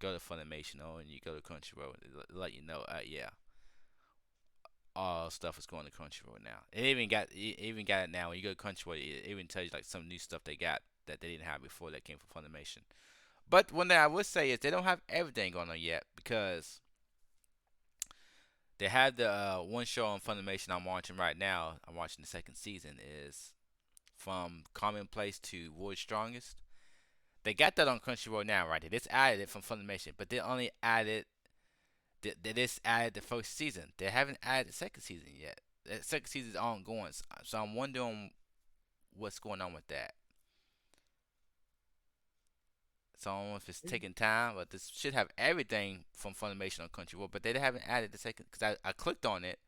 go to Funimation or when you go to Crunchyroll, they let you know, yeah, all stuff is going to Crunchyroll now. It even got it now. When you go to Crunchyroll, it even tells you like some new stuff they got that they didn't have before that came from Funimation. But one thing I would say is they don't have everything going on yet because they have the one show on Funimation I'm watching right now. I'm watching the second season is from Commonplace to World's Strongest. They got that on Crunchyroll now, right? They just added it from Funimation, but they only added they just added the first season. They haven't added the second season yet. The second season is ongoing, so I'm wondering what's going on with that. So I don't know if it's taking time, but this should have everything from Funimation on Crunchyroll. But they haven't added the second because I clicked on it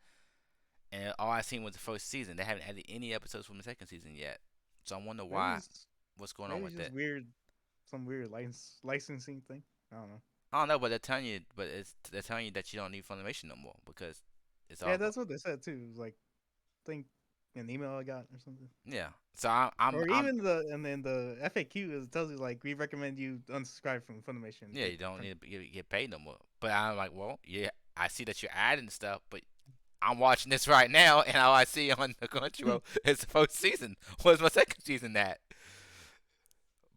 and all I seen was the first season. They haven't added any episodes from the second season yet. So I wonder Maybe why. it's What's going on maybe it's with just that? weird, some weird licensing thing. I don't know. I don't know, but they're telling you, they're telling you that you don't need Funimation no more because it's Yeah, all that's what they said too. It was like, I think an email I got or something. yeah. So I'm Or even the and then the FAQ is tells you like we recommend you unsubscribe from Funimation and yeah. take You don't from. need to get paid no more. But I'm like, well, yeah. I see that you're adding stuff, but I'm watching this right now, and all I see on the Crunchyroll is the first season. Where's my second season at?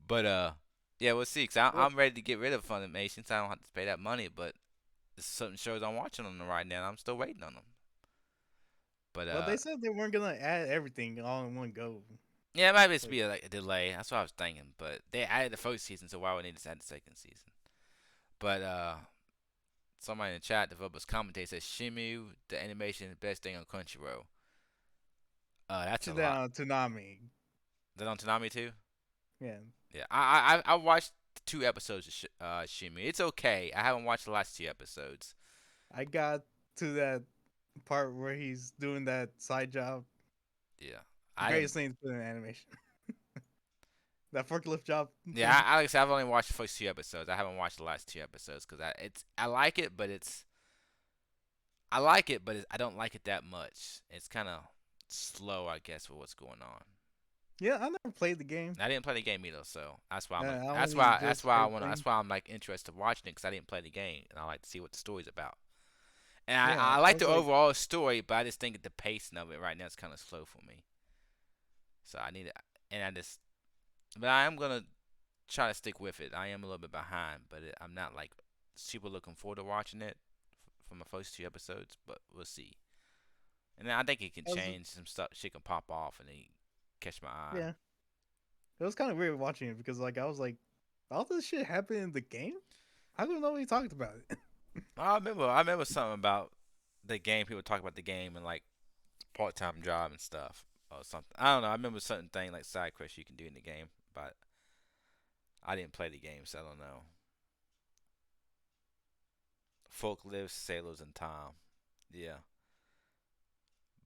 But yeah, we'll see. Cause Well, I'm ready to get rid of Funimation, so I don't have to pay that money. But there's certain shows I'm watching on them right now. And I'm still waiting on them. But well, they said they weren't gonna add everything all in one go. yeah, it might just Like, be like a delay. That's what I was thinking. But they added the first season, so why would they just add the second season? But somebody in the chat, developers commentate says Shimu, the animation, is the best thing on Crunchyroll. That's a sit lot. down, Toonami. Is that on Tanami too? Yeah, Yeah, I watched 2 episodes of Shimu. It's okay. I haven't watched the last 2 episodes. I got to that part where he's doing that side job. Yeah, The I didn't. greatest thing to put in animation. That forklift job Yeah, thing. like I said, I've only watched the first 2 episodes. I haven't watched the last 2 episodes because I like it, but I don't like it that much. It's kind of slow, I guess, for what's going on. Yeah, I never played the game. I didn't play the game either, so that's why I only just started that's playing. why I'm like interested in watching it because I didn't play the game and I like to see what the story's about. And Yeah, I I like was the like, overall story, but I just think the pacing of it right now is kind of slow for me. So I need to, and I just, but I am gonna try to stick with it. I am a little bit behind, but I'm not like super looking forward to watching it from the first 2 episodes. But we'll see. And then I think it can I was change some stuff. Shit can pop off and then catch my eye. yeah. It was kind of weird watching it because like I was like, all this shit happened in the game. I don't know what he talked about it. I remember something about the game. People talk about the game and like part-time job and stuff or something. I don't know. I remember certain thing like side quests you can do in the game, but I didn't play the game, so I don't know. Forklifts, sailors, and Tom. Yeah,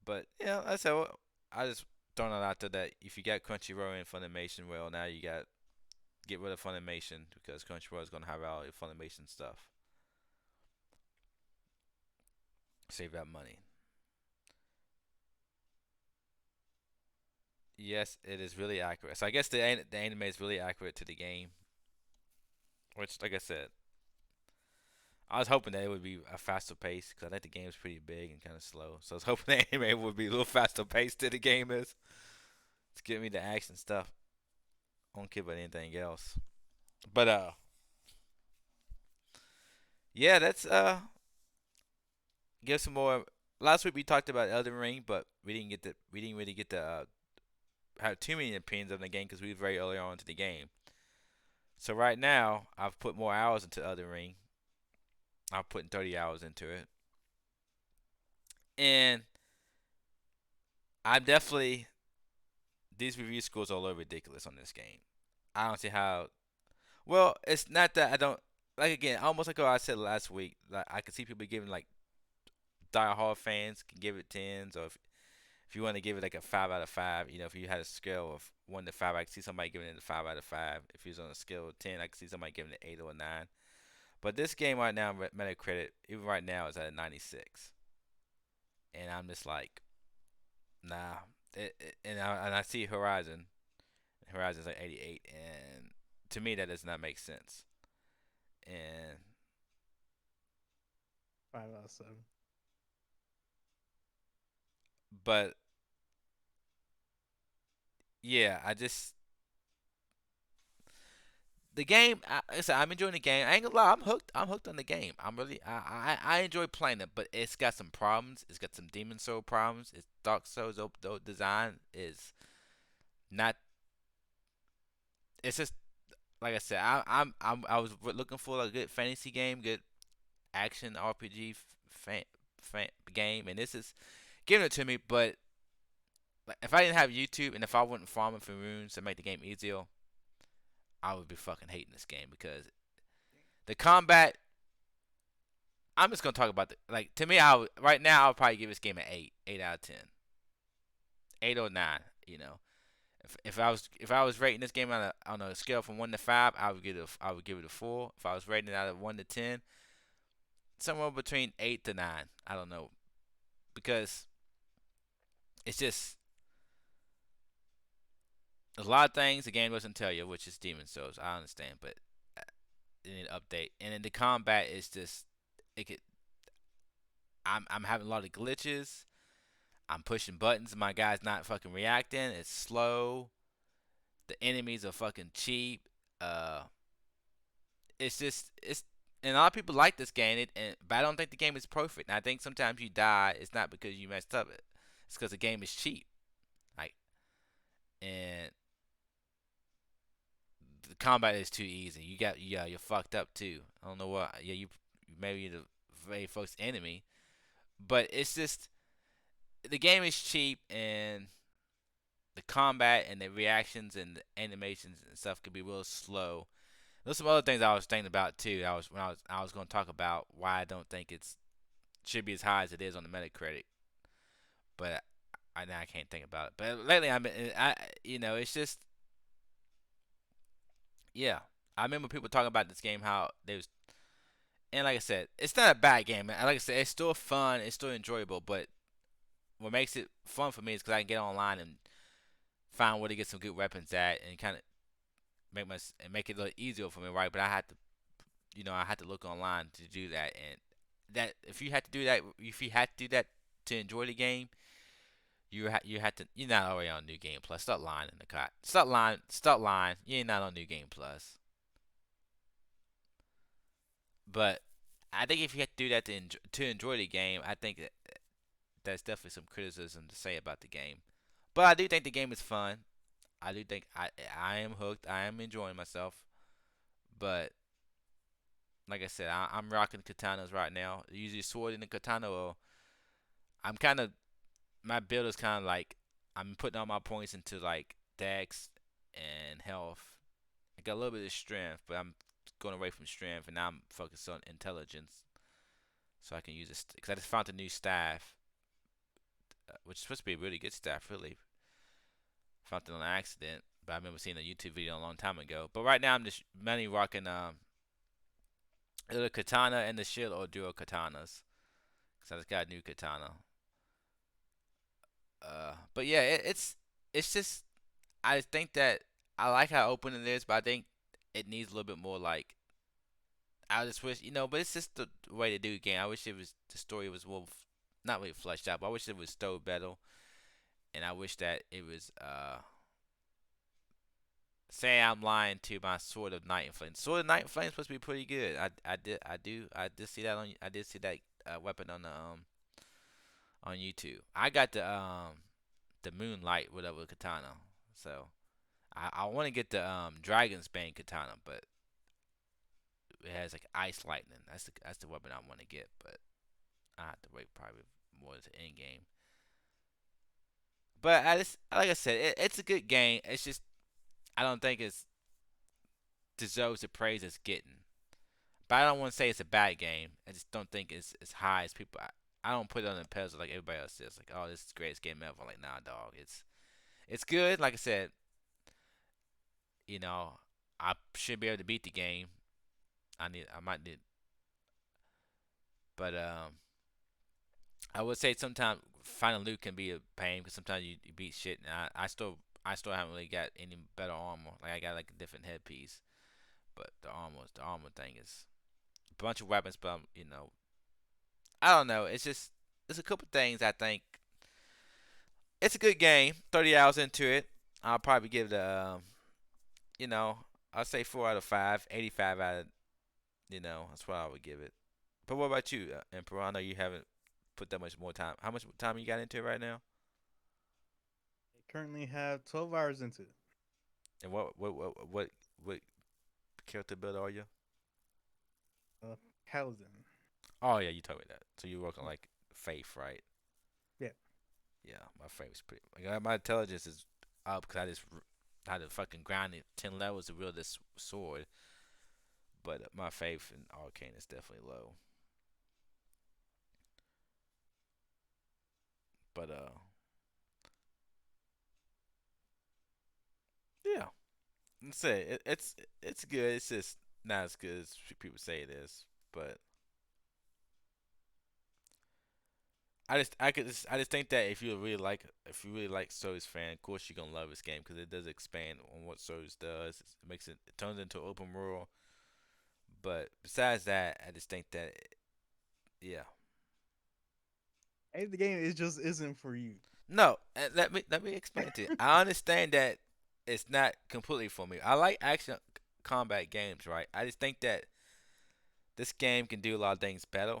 but yeah, I said I just throwing it out there that if you got Crunchyroll and Funimation, well, now you got get rid of Funimation because Crunchyroll is gonna have all your Funimation stuff. Save that money. Yes, it is really accurate. So I guess the anime is really accurate to the game, which, like I said, I was hoping that it would be a faster pace because I think the game is pretty big and kind of slow. So I was hoping the anime would be a little faster paced than the game is to get me the action stuff. I don't care about anything else. But yeah, that's give some more. Last week we talked about Elden Ring, but we didn't really get to have too many opinions on the game because we were very early on into the game. So right now I've put more hours into Elden Ring. I've put 30 hours into it, and I'm definitely these review scores are a little ridiculous on this game. I don't see how. Well, it's not that I don't like again. Almost like what I said last week. Like I can see people giving like die hard fans can give it tens, or if if you want to give it like a 5 out of 5, if you had a scale of 1 to 5, I could see somebody giving it a 5 out of 5. If he was on a scale of 10, I could see somebody giving it 8 or 9. But this game right now, Metacritic, even right now, is at a 96, and I'm just like, nah. And I see Horizon. Horizon's like 88, and to me that does not make sense. And 5 out of 7. but yeah, I just the game. Like I said, I'm enjoying the game. I ain't gonna lie, I'm hooked. I'm hooked on the game. I'm really. I enjoy playing it, but it's got some problems. It's got some Demon Soul problems. Its Dark Souls design is not. It's just like I said. I was looking for a good fantasy game, good action RPG game, and this is giving it to me. But like, if I didn't have YouTube and if I wasn't farming for runes to make the game easier, I would be fucking hating this game because the combat. I'm just gonna talk about the like to me. Right now I'll probably give this game an 8 out of 10, 8 or 9. You know, if I was rating this game on a scale from 1 to 5, I would give it a 4. If I was rating it out of 1 to 10, somewhere between 8 to 9. I don't know because it's just a lot of things the game doesn't tell you, which is Demon Souls. I understand, but they need an update. And then the combat is just it could. I'm having a lot of glitches. I'm pushing buttons. My guy's not fucking reacting. It's slow. The enemies are fucking cheap. Uh, it's and a lot of people like this game. But I don't think the game is perfect. And I think sometimes you die. It's not because you messed up. It's because the game is cheap. Like and the combat is too easy. You're fucked up too. I don't know what. Yeah, maybe you're the very first enemy, but it's just the game is cheap and the combat and the reactions and the animations and stuff could be real slow. There's some other things I was thinking about too. I was going to talk about why I don't think it's should be as high as it is on the Metacritic, but now I can't think about it. But lately it's just yeah. I remember people talking about this game how they was and like I said, it's not a bad game. And like I said, it's still fun, it's still enjoyable. But what makes it fun for me is because I can get online and find where to get some good weapons at, and kind of make it a little easier for me, right? But I had to look online to do that, and that if you had to do that to enjoy the game, you had to. You're not already on New Game Plus. Stop lying in the cot. Stop lying. Stop lying. You're not on New Game Plus. But I think if you had to do that to enjoy the game, I think that's definitely some criticism to say about the game. But I do think the game is fun. I do think I am hooked. I am enjoying myself. But like I said, I'm rocking katanas right now. Usually sword and the katana. Or I'm kind of my build is kind of like I'm putting all my points into like dex and health. I got a little bit of strength, but I'm going away from strength, and now I'm focused on intelligence, so I can use it because I just found a new staff, which is supposed to be a really good staff, really. Found it on accident, but I remember seeing a YouTube video a long time ago. But right now I'm just mainly rocking either katana and the shield or dual katanas, because I just got a new katana. But yeah, it's just I think that I like how open it is, but I think it needs a little bit more like I just wish but it's just the way to do the game. I wish the story was more not really fleshed out, but I wish it was told better, and I wish that it was say I'm lying to my Sword of Night and Flame. Sword of Night and Flame is supposed to be pretty good. I did see that weapon on YouTube. I got the Moonlight whatever katana. So I want to get the Dragon's Bane katana, but it has like ice lightning. That's the weapon I want to get, but I have to wait probably more to end game. But like I said, it's a good game. It's just I don't think it's deserves the praise it's getting. But I don't want to say it's a bad game. I just don't think it's as high as people. I don't put it on the pedestal like everybody else says. Like, oh, this is the greatest game ever. Like, nah, dog. It's good. Like I said, you know, I should be able to beat the game. I might need, but I would say sometimes finding loot can be a pain because sometimes you beat shit, and I still haven't really got any better armor. Like I got like a different headpiece, but the armor thing is a bunch of weapons. But I don't know. It's just there's a couple things I think it's a good game. 30 hours into it, I'll probably give it a you know I'll say 4 out of 5, 85 out of that's what I would give it. But what about you, Emperor? I know you haven't put that much more time. How much time you got into it right now? I currently have 12 hours into it. And what character build are you? Paladin. Oh yeah, you told me that. So you work on Yeah. like Faith, right? Yeah. Yeah, my Faith is pretty. Like, my intelligence is up because I just had to fucking grind it 10 levels to wield this sword. But my Faith in Arcane is definitely low. But yeah, let's say it's good. It's just not as good as people say it is. But I just think that if you really like Souls fan, of course you're gonna love this game because it does expand on what Souls does. It turns into open world. But besides that, I just think that yeah. Hey, the game is just isn't for you. No, let me explain to you. I understand that it's not completely for me. I like action combat games, right? I just think that this game can do a lot of things better.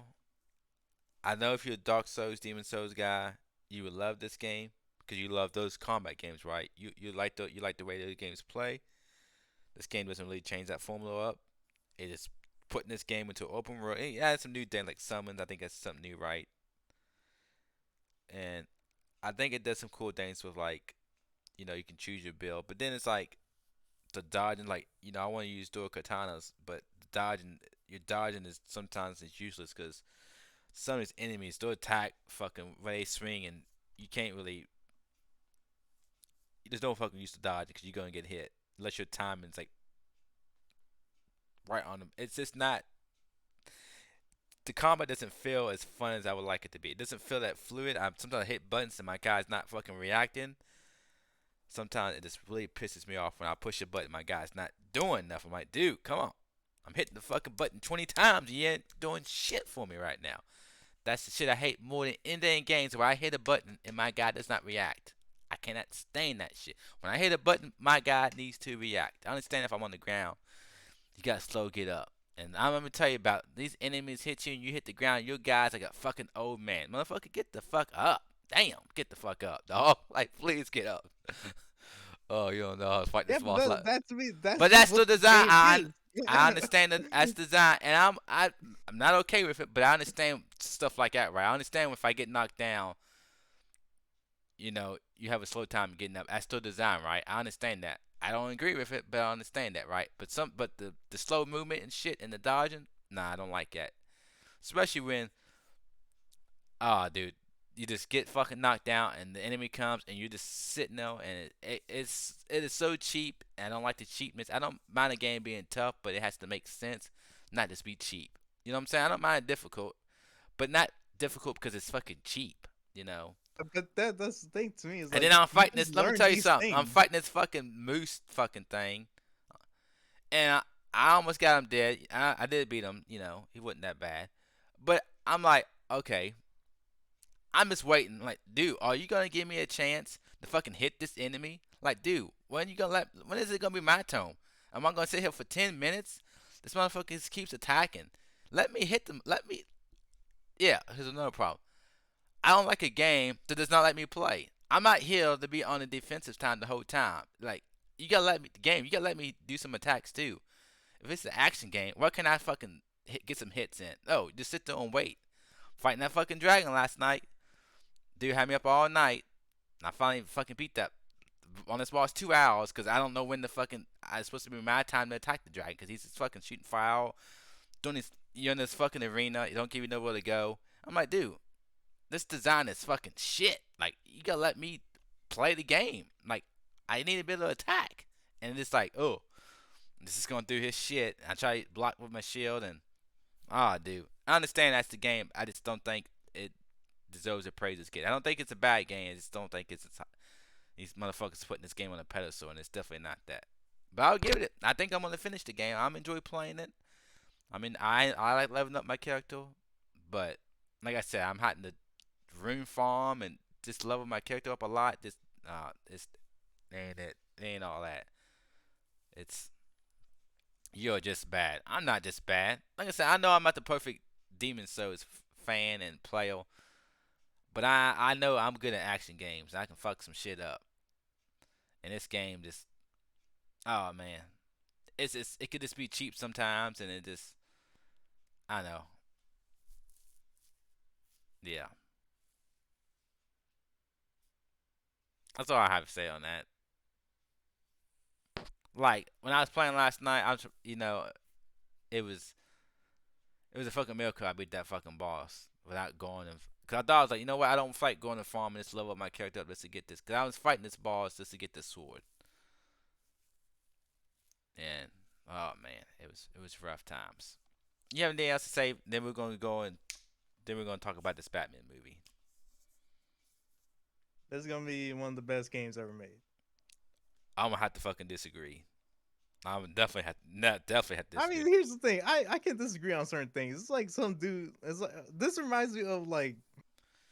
I know if you're a Dark Souls, Demon Souls guy, you would love this game because you love those combat games, right? You like the way those games play. This game doesn't really change that formula up. It is putting this game into open world. It adds some new things like summons. I think that's something new, right? And I think it does some cool things with like you can choose your build, but then it's like the dodging. Like I want to use dual katanas, but the dodging, your dodging is sometimes it's useless because some of these enemies they'll attack fucking when they swing and you can't really. There's no fucking use to dodge because you're gonna get hit unless your timing's like right on them. It's just not. The combat doesn't feel as fun as I would like it to be. It doesn't feel that fluid. Sometimes I hit buttons and my guy's not fucking reacting. Sometimes it just really pisses me off when I push a button. My guy's not doing enough. I'm like, dude, come on. I'm hitting the fucking button 20 times. You ain't doing shit for me right now. That's the shit I hate more than any in games where I hit a button and my guy does not react. I cannot stand that shit. When I hit a button, my guy needs to react. I understand if I'm on the ground, you gotta slow get up. And I'm gonna tell you about these enemies hit you and you hit the ground. Your guy's like a fucking old man. Motherfucker, get the fuck up. Damn, get the fuck up, dog. Like, please get up. Oh, you don't know how to fight Yeah, this but boss. Like, that to me, that's but just that's what the the design. game I is. I understand that that's design, and I'm not okay with it. But I understand stuff like that, right? I understand if I get knocked down, you have a slow time getting up. That's still design, right? I understand that. I don't agree with it, but I understand that, right? But the slow movement and shit and the dodging, nah, I don't like that. Especially when, dude, you just get fucking knocked down and the enemy comes and you're just sitting there and it is so cheap. And I don't like the cheapness. I don't mind a game being tough, but it has to make sense, not just be cheap. You know what I'm saying? I don't mind difficult, but not difficult because it's fucking cheap. You know. But that's the thing to me is And then like I'm you fighting just this. Let me learn tell you these something. I'm things. fighting this fucking moose fucking thing, and I almost got him dead. I did beat him. He wasn't that bad, but I'm like, okay, I'm just waiting. Like, dude, are you gonna give me a chance to fucking hit this enemy? Like, dude, when is it gonna be my turn? Am I gonna sit here for 10 minutes? This motherfucker just keeps attacking. Let me hit them. Yeah, here's another problem. I don't like a game that does not let me play. I'm not here to be on the defensive time the whole time. Like, you gotta let me do some attacks too. If it's an action game, why can't I fucking get some hits in? Oh, just sit there and wait. Fighting that fucking dragon last night. Dude had me up all night. And I finally fucking beat that. On this boss 2 hours because I don't know when the fucking it's supposed to be my time to attack the dragon because he's just fucking shooting fire doing this. You're in this fucking arena. You don't give you nowhere to go. I'm like, dude. this design is fucking shit. Like, you gotta let me play the game. Like, I need a bit of attack. And it's like, oh, this is going through his shit. I try to block with my shield, and dude, I understand that's the game. I just don't think it deserves the praise it's getting. I don't think it's a bad game. I just don't think it's these motherfuckers putting this game on a pedestal, and it's definitely not that. But I'll give it. I think I'm gonna finish the game. I'm enjoy playing it. I mean, I like leveling up my character, but like I said, I'm hot in the rune farm and just level my character up a lot. Just it's ain't it. It ain't all that. It's you're just bad. I'm not just bad. Like I said, I know I'm not the perfect Demon Souls fan and player, but I know I'm good at action games. I can fuck some shit up. And this game just oh man, it could just be cheap sometimes, and it just I know. Yeah, that's all I have to say on that. Like when I was playing last night, I was it was it was a fucking miracle I beat that fucking boss without going and. Cause I thought I was like, you know what? I don't fight going to farm and just level up my character up just to get this. Cause I was fighting this boss just to get this sword. And oh man, it was rough times. You have anything else to say? Then we're gonna go and then we're gonna talk about this Batman movie. This is gonna be one of the best games ever made. I'm gonna have to fucking disagree. I'm definitely have not definitely have to I mean, disagree. here's the thing. I can disagree on certain things. It's like some dude. It's like this reminds me of like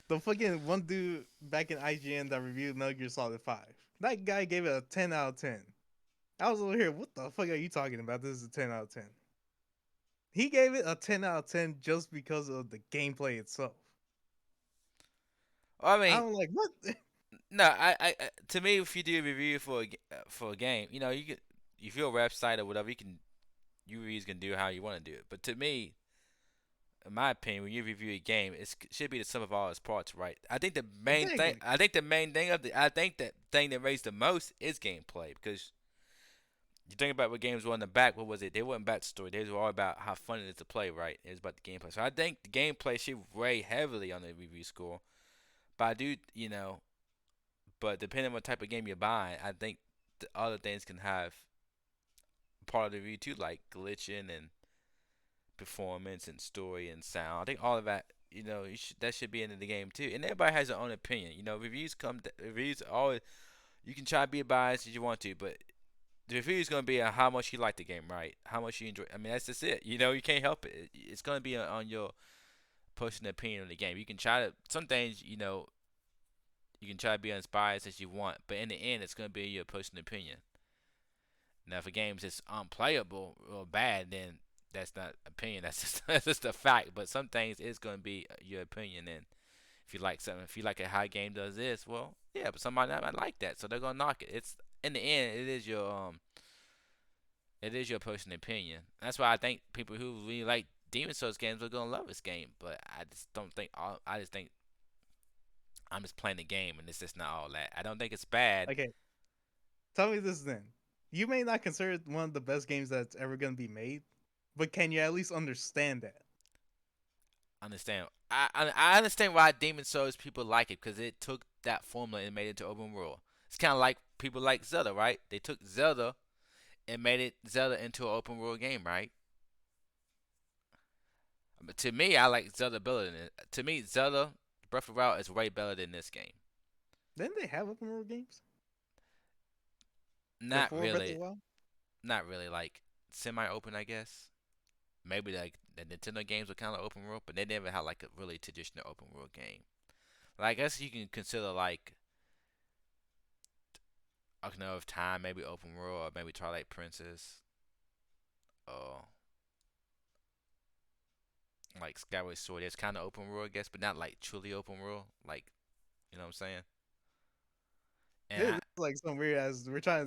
the fucking one dude back in IGN that reviewed Metal Gear Solid 5. That guy gave it a 10 out of 10. I was over here. What the fuck are you talking about? This is a 10 out of 10. He gave it a 10 out of 10 just because of the gameplay itself. I mean, I'm like, what? no, to me, if you do a review for a game, you could if you're a website or whatever, you reviews can do how you want to do it. But to me, in my opinion, when you review a game, it should be the sum of all its parts, right? Exactly. I think the main thing I think that thing that raised the most is gameplay because you think about what games were in the back. What was it? They weren't about the story. They were all about how fun it is to play, right? It was about the gameplay. So I think the gameplay should weigh heavily on the review score. But I do, but depending on what type of game you're buying, I think the other things can have part of the review too, like glitching and performance and story and sound. I think all of that, that should be into the game too. And everybody has their own opinion. Reviews always you can try to be biased as you want to, but the review is going to be on how much you like the game, right? How much you enjoy. I mean, that's just it. You can't help it. It's going to be on your personal opinion on the game. You can try to some things, you can try to be as biased as you want, but in the end, it's going to be your personal opinion. Now, if a game's just unplayable or bad, then that's not opinion. That's just that's just a fact. But some things is going to be your opinion. And if you like something, if you like a high game does this, well, yeah, but somebody might like that, so they're gonna knock it. It's in the end, it is your personal opinion. That's why I think people who really like Demon Souls games are gonna love this game. But I just don't think I just think I'm just playing the game, and it's just not all that. I don't think it's bad. Okay, tell me this then. You may not consider it one of the best games that's ever gonna be made, but can you at least understand that? Understand? I understand why Demon Souls people like it because it took that formula and made it into open world. It's kind of like people like Zelda, right? They took Zelda and made it Zelda into an open world game, right? But to me, I like Zelda better than it. To me, Zelda Breath of the Wild is way better than this game. Didn't they have open world games Not before Breath of really, the Wild? not really. Like semi-open, I guess. Maybe like the Nintendo games were kind of open world, but they never had like a really traditional open world game. Like, I guess you can consider like Ocarina of Time, maybe open world, or maybe Twilight Princess, or like Skyward Sword. It's kind of open world, I guess, but not like truly open world. Like, you know what I'm saying? And This is like some weird ass. We're trying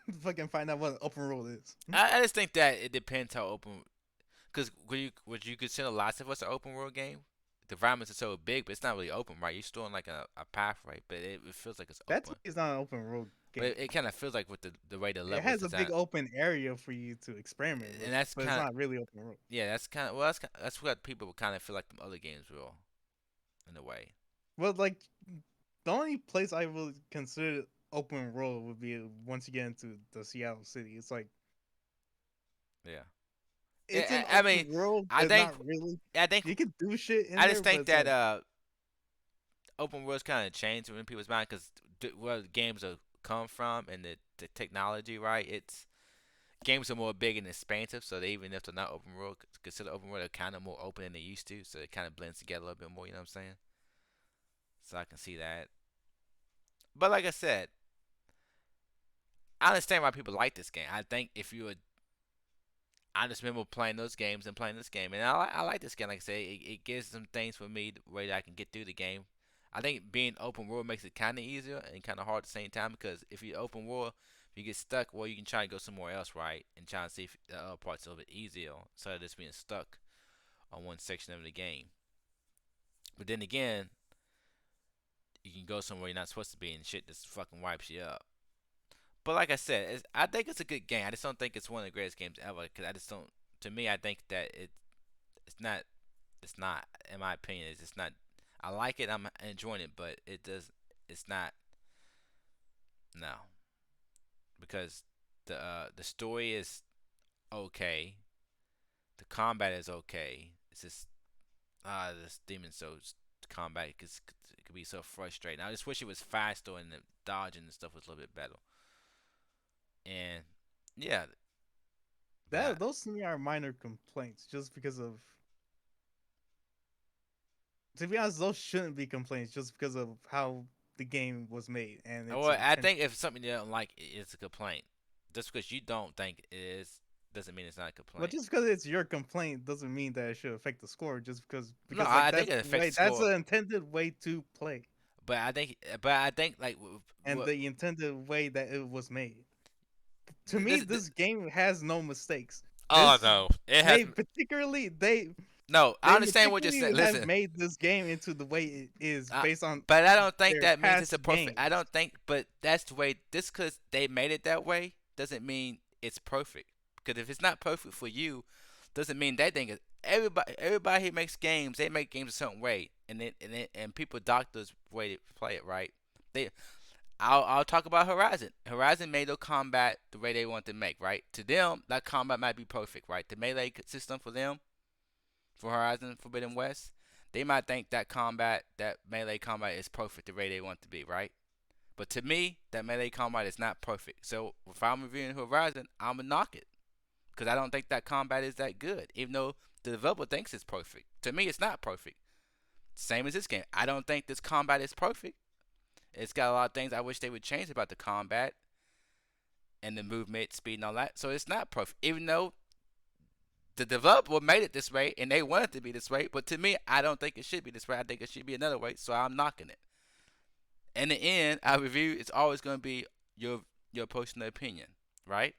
to fucking find out what an open world is. I just think that it depends how open. Because would you consider Last of Us an open world game? The environments are so big, but it's not really open, right? You're still in like a path, right? But it feels like it's That's open. it's not an open world But game. it kind of feels like with the way the It level is has a big designed, open area for you to experiment with, and that's but it's kind of not really open world. yeah, that's kind of well, that's what people would kind of feel like the other games will, in a way. Well, like the only place I would consider open world would be once you get into the Seattle city. It's like Yeah. it's an I open mean, world, I but think not really. I think You can do shit in I just there, but think it's that like open worlds kind of changed in people's mind because where the games are come from and the technology, right? It's games are more big and expansive, so they even if they're not open world, consider open world, they're kind of more open than they used to, so it kind of blends together a little bit more. You know what I'm saying? So I can see that. But like I said, I understand why people like this game. I think if you would, I just remember playing those games and playing this game, and I like this game. Like I say, it gives some things for me the way that I can get through the game. I think being open world makes it kind of easier and kind of hard at the same time because if you open world, if you get stuck, well, you can try to go somewhere else, right, and try to see if the other parts are a little bit easier instead of just being stuck on one section of the game. But then again, you can go somewhere you're not supposed to be and shit just fucking wipes you up. But like I said, I think it's a good game. I just don't think it's one of the greatest games ever because I just don't. To me, I think that it's not. It's not. In my opinion, it's just not. I like it. I'm enjoying it, but it does. It's not. No, because the story is okay. The combat is okay. It's just this Demon Souls combat it could be so frustrating. I just wish it was faster and the dodging and stuff was a little bit better. And yeah, that. but Those to me are minor complaints, just because of. To be honest, those shouldn't be complaints, just because of how the game was made and its well, I intent. think if something you don't like is a complaint, just because you don't think it is, doesn't mean it's not a But complaint. just because it's your complaint doesn't mean that it should affect the score. Just No, because like I think it affects the that's score, the intended way to play, but I think like and the intended way that it was made. To me, this. this game has no mistakes. Oh This no, it has they particularly they no. I they understand what you're saying. meticulously have Listen, made this game into the way it is I, based on but I don't think their that means it's a past perfect. I games. don't think, but that's the way. Just because they made it that way doesn't mean it's perfect. Because if it's not perfect for you, doesn't mean they think it. Everybody who makes games, they make games a certain way, and people doctors way to play it right. They, I'll talk about Horizon. Horizon made their combat the way they want to make, right? To them, that combat might be perfect, right? The melee system for them, for Horizon Forbidden West, they might think that combat, that melee combat is perfect the way they want it to be, right? But to me, that melee combat is not perfect. So if I'm reviewing Horizon, I'm gonna knock it because I don't think that combat is that good, even though the developer thinks it's perfect. To me, it's not perfect. Same as this game. I don't think this combat is perfect. It's got a lot of things I wish they would change about the combat and the movement speed and all that. So it's not perfect, even though the developer made it this way and they want it to be this way. But to me, I don't think it should be this way. I think it should be another way. So I'm knocking it. In the end, our review is always going to be your personal opinion, right?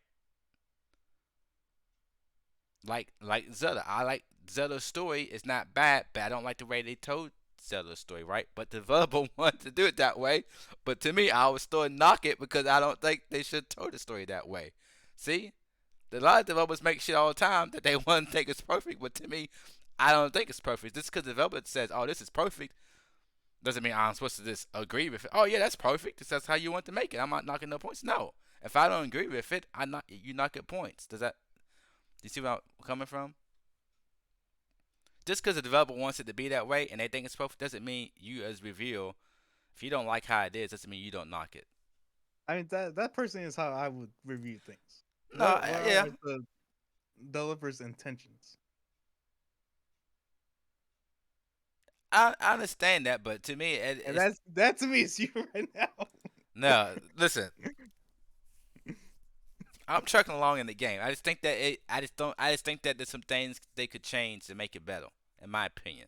Like Zelda, I like Zelda's story. It's not bad, but I don't like the way they told Zelda's story, right? But the developer wanted to do it that way. But to me, I would still knock it because I don't think they should have told the story that way. See, a lot of developers make shit all the time that they want to think is perfect, but to me, I don't think it's perfect. Just because the developer says, "Oh, this is perfect," doesn't mean I'm supposed to just agree with it. Oh yeah, that's perfect. That's how you want to make it. I'm not knocking no points. No, if I don't agree with it, I not you knock at points. Does that? Do you see where I'm coming from? Just because the developer wants it to be that way and they think it's perfect doesn't mean you as reviewer, if you don't like how it is, doesn't mean you don't knock it. I mean that personally is how I would review things. No, What yeah, are the developer's intentions? I understand that, but to me, And it's that to me is you right now. no. Listen, I'm trucking along in the game. I just think that I just don't. I just think that there's some things they could change to make it better, in my opinion.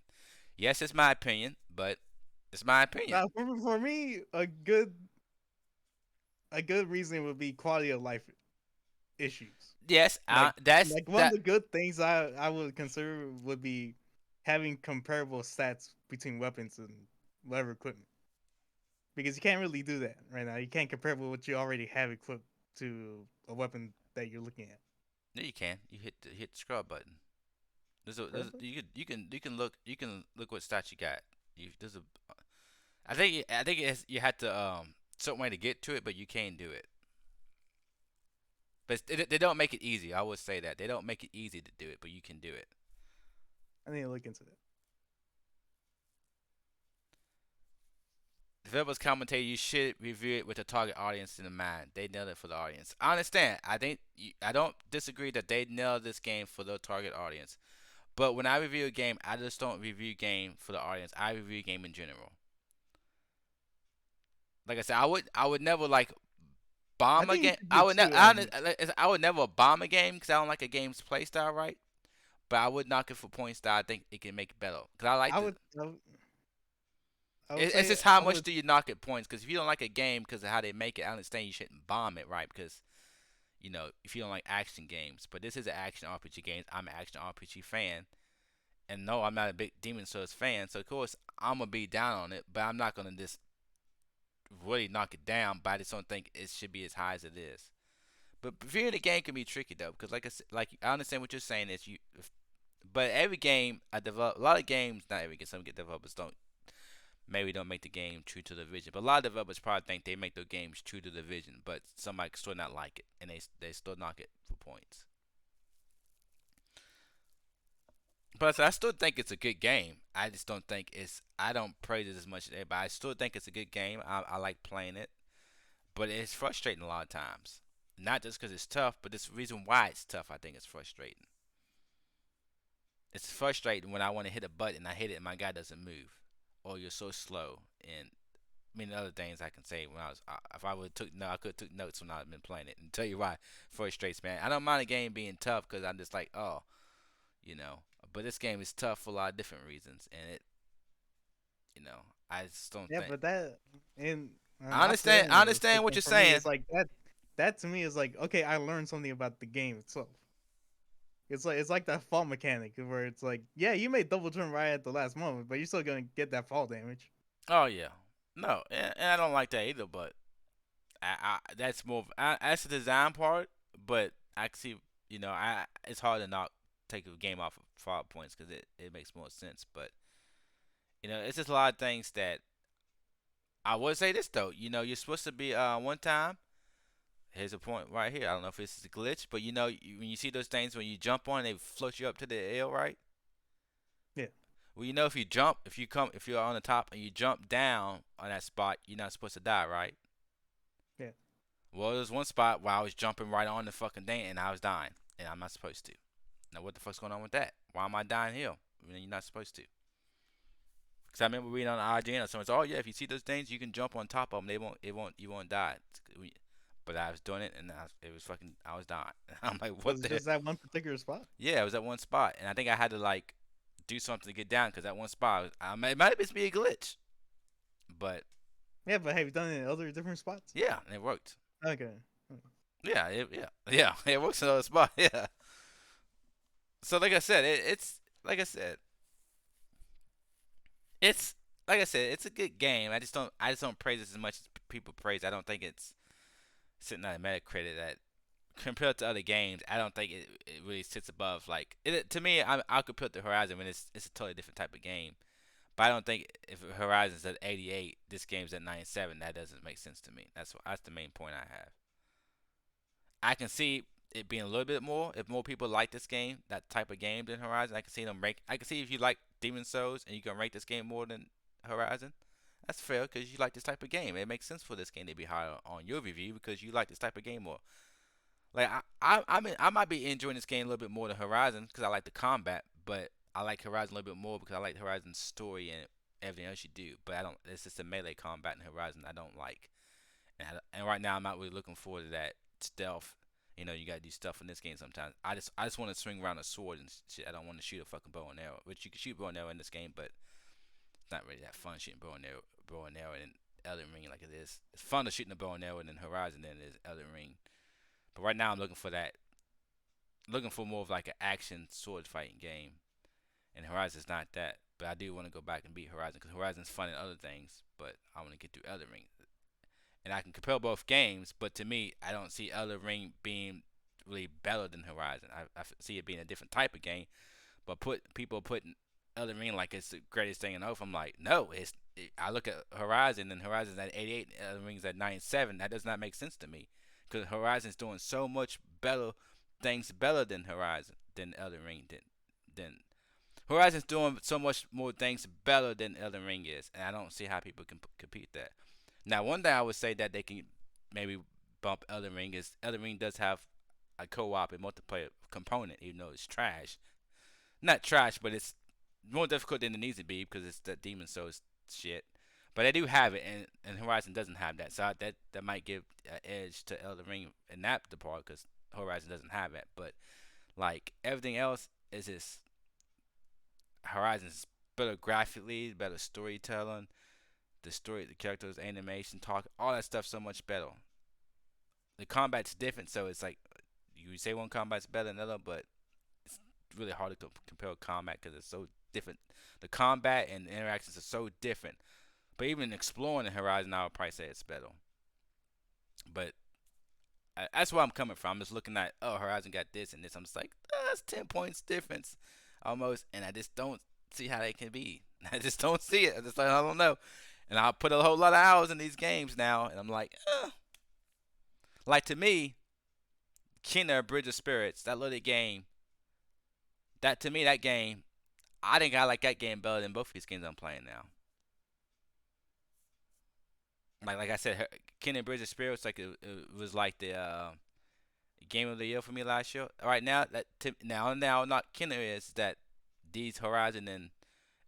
Yes, it's my opinion, but it's my opinion. Now, for me, a good reason would be quality of life issues. Yes, Like that's one of that. the good things I would consider would be having comparable stats between weapons and whatever equipment. Because you can't really do that right now. You can't compare with what you already have equipped to a weapon that you're looking at. No, you can. You hit the scrub button. Scrub it? You can look what stats you got. There's a I think you had to certain way to get to it, but you can do it. But they don't make it easy. I would say that they don't make it easy to do it, but you can do it. I need to look into that. Developers commentate you should review it with the target audience in mind. They nailed it for the audience. I understand. I don't disagree that they nailed this game for the target audience. But when I review a game, I just don't review game for the audience. I review game in general. Like I said, I would never like I bomb a think you game. should do I it would never too. I would never bomb a game because I don't like a game's playstyle right. But I would knock it for points that I think it can make it better. Because I like I the. would, I would, I would It's say just how I much would. do you knock at points? Because if you don't like a game because of how they make it, I understand you shouldn't bomb it, right? Because if you don't like action games, but this is an action RPG game. I'm an action RPG fan, and no, I'm not a big Demon Souls fan, so of course I'm gonna be down on it, but I'm not gonna just really knock it down. But I just don't think it should be as high as it is. But reviewing the game can be tricky though, because like I said, like I understand what you're saying is but every game I develop, a lot of games, not every game, some get developers don't maybe don't make the game true to the vision, but a lot of developers probably think they make their games true to the vision, but somebody can still not like it, and they still knock it for points. But I still think it's a good game. I just don't think it's. I don't praise it as much as everybody. I still think it's a good game. I like playing it, but it's frustrating a lot of times. Not just because it's tough, but it's the reason why it's tough. I think it's frustrating. It's frustrating when I want to hit a button, I hit it, and my guy doesn't move, or you're so slow. And I mean, other things I can say when if I would took no, I could took notes when I've been playing it, and tell you why it frustrates, man. I don't mind a game being tough because I'm just like, oh, you know. But this game is tough for a lot of different reasons, and I just don't Yeah, think. but that and I not for understand. I anyone, it's understand like what you're for me, saying. it's like that. That to me is like okay, I learned something about the game itself. It's like that fall mechanic where it's like, yeah, you may double jump right at the last moment, but you're still gonna get that fall damage. Oh yeah, no, and I don't like that either. But that's more. That's the design part. But I can see, it's hard to not take a game off of 5 points because it makes more sense. But it's just a lot of things that I would say this though. You're supposed to be one time. Here's a point right here. I don't know if this is a glitch, but when you see those things when you jump on, they float you up to the L, right? Yeah, Well, if you're on the top and you jump down on that spot, you're not supposed to die, right? yeah. Well, there's one spot where I was jumping right on the fucking thing and I was dying, and I'm not supposed to. Now, what the fuck's going on with that? Why am I dying here? You're not supposed to. Because I remember reading on the IGN or someone said, "Oh yeah, if you see those things, you can jump on top of them. You won't die." But I was doing it, and it was fucking. I was dying. I'm like, Was what it the hell? just that one particular spot? Yeah, it was at one spot, and I think I had to like do something to get down because that one spot, it might have been me a glitch, but Yeah, but have you done it in other different spots? yeah, it worked. Okay. Yeah, it works in another spot. Yeah. So like I said, it's like I said, it's it's a good game. I just don't praise it as much as people praise. I don't think it's sitting on a Metacritic that compared to other games, I don't think it really sits above like it. To me, I'll compare it to Horizon when it's a totally different type of game. But I don't think if Horizon's at 88, this game's at 97. That doesn't make sense to me. That's the main point I have. I can see it being a little bit more if more people like this game, that type of game than Horizon. I can see them rank. I can see if you like Demon Souls and you can rank this game more than Horizon. That's fair because you like this type of game. It makes sense for this game to be higher on your review because you like this type of game more. Like I might be enjoying this game a little bit more than Horizon because I like the combat, but I like Horizon a little bit more because I like Horizon's story and everything else you do. But I don't. It's just the melee combat in Horizon I don't like. And right now I'm not really looking forward to that stealth. You gotta do stuff in this game sometimes. I just want to swing around a sword and shit. I don't want to shoot a fucking bow and arrow. Which you can shoot bow and arrow in this game, but it's not really that fun shooting bow and arrow in Elden Ring like it is. It's fun to shooting a bow and arrow in Horizon than it is Elden Ring. But right now I'm looking for more of like an action sword fighting game. And Horizon's not that. But I do want to go back and beat Horizon because Horizon's fun in other things. But I want to get through Elden Ring and I can compare both games, but to me, I don't see Elden Ring being really better than Horizon. I see it being a different type of game, but people putting Elden Ring like it's the greatest thing in earth. I'm like, no, I look at Horizon and Horizon's at 88, Elden Ring's at 97. That does not make sense to me because Horizon's doing so much better things better than Horizon than Elden Ring than Horizon's doing so much more things better than Elden Ring is, and I don't see how people can compete that. Now, one thing I would say that they can maybe bump Elden Ring is Elden Ring does have a co-op and multiplayer component, even though it's trash. Not trash, but it's more difficult than it needs to be because it's the Demon Souls shit. But they do have it, and Horizon doesn't have that, so that might give an edge to Elden Ring in that department because Horizon doesn't have it. But like everything else is just Horizon's better graphically, better storytelling, the story, the characters, animation, talk, all that stuff so much better. The combat's different, so it's like you say one combat's better than another, but it's really hard to compare combat because it's so different. The combat and the interactions are so different. But even exploring the Horizon, I would probably say it's better. But that's where I'm coming from. I'm just looking at, oh, Horizon got this and this. I'm just like, that's 10 points difference almost. And I just don't see how they can be. I just don't see it. I just like, I don't know. And I put a whole lot of hours in these games now. And I'm like, like to me, Kena Bridge of Spirits, that little game, that to me, that game, I think I like that game better than both of these games I'm playing now. Like I said, Kena Bridge of Spirits, like it was like the game of the year for me last year. Right now, now not Kenner is that these Horizon and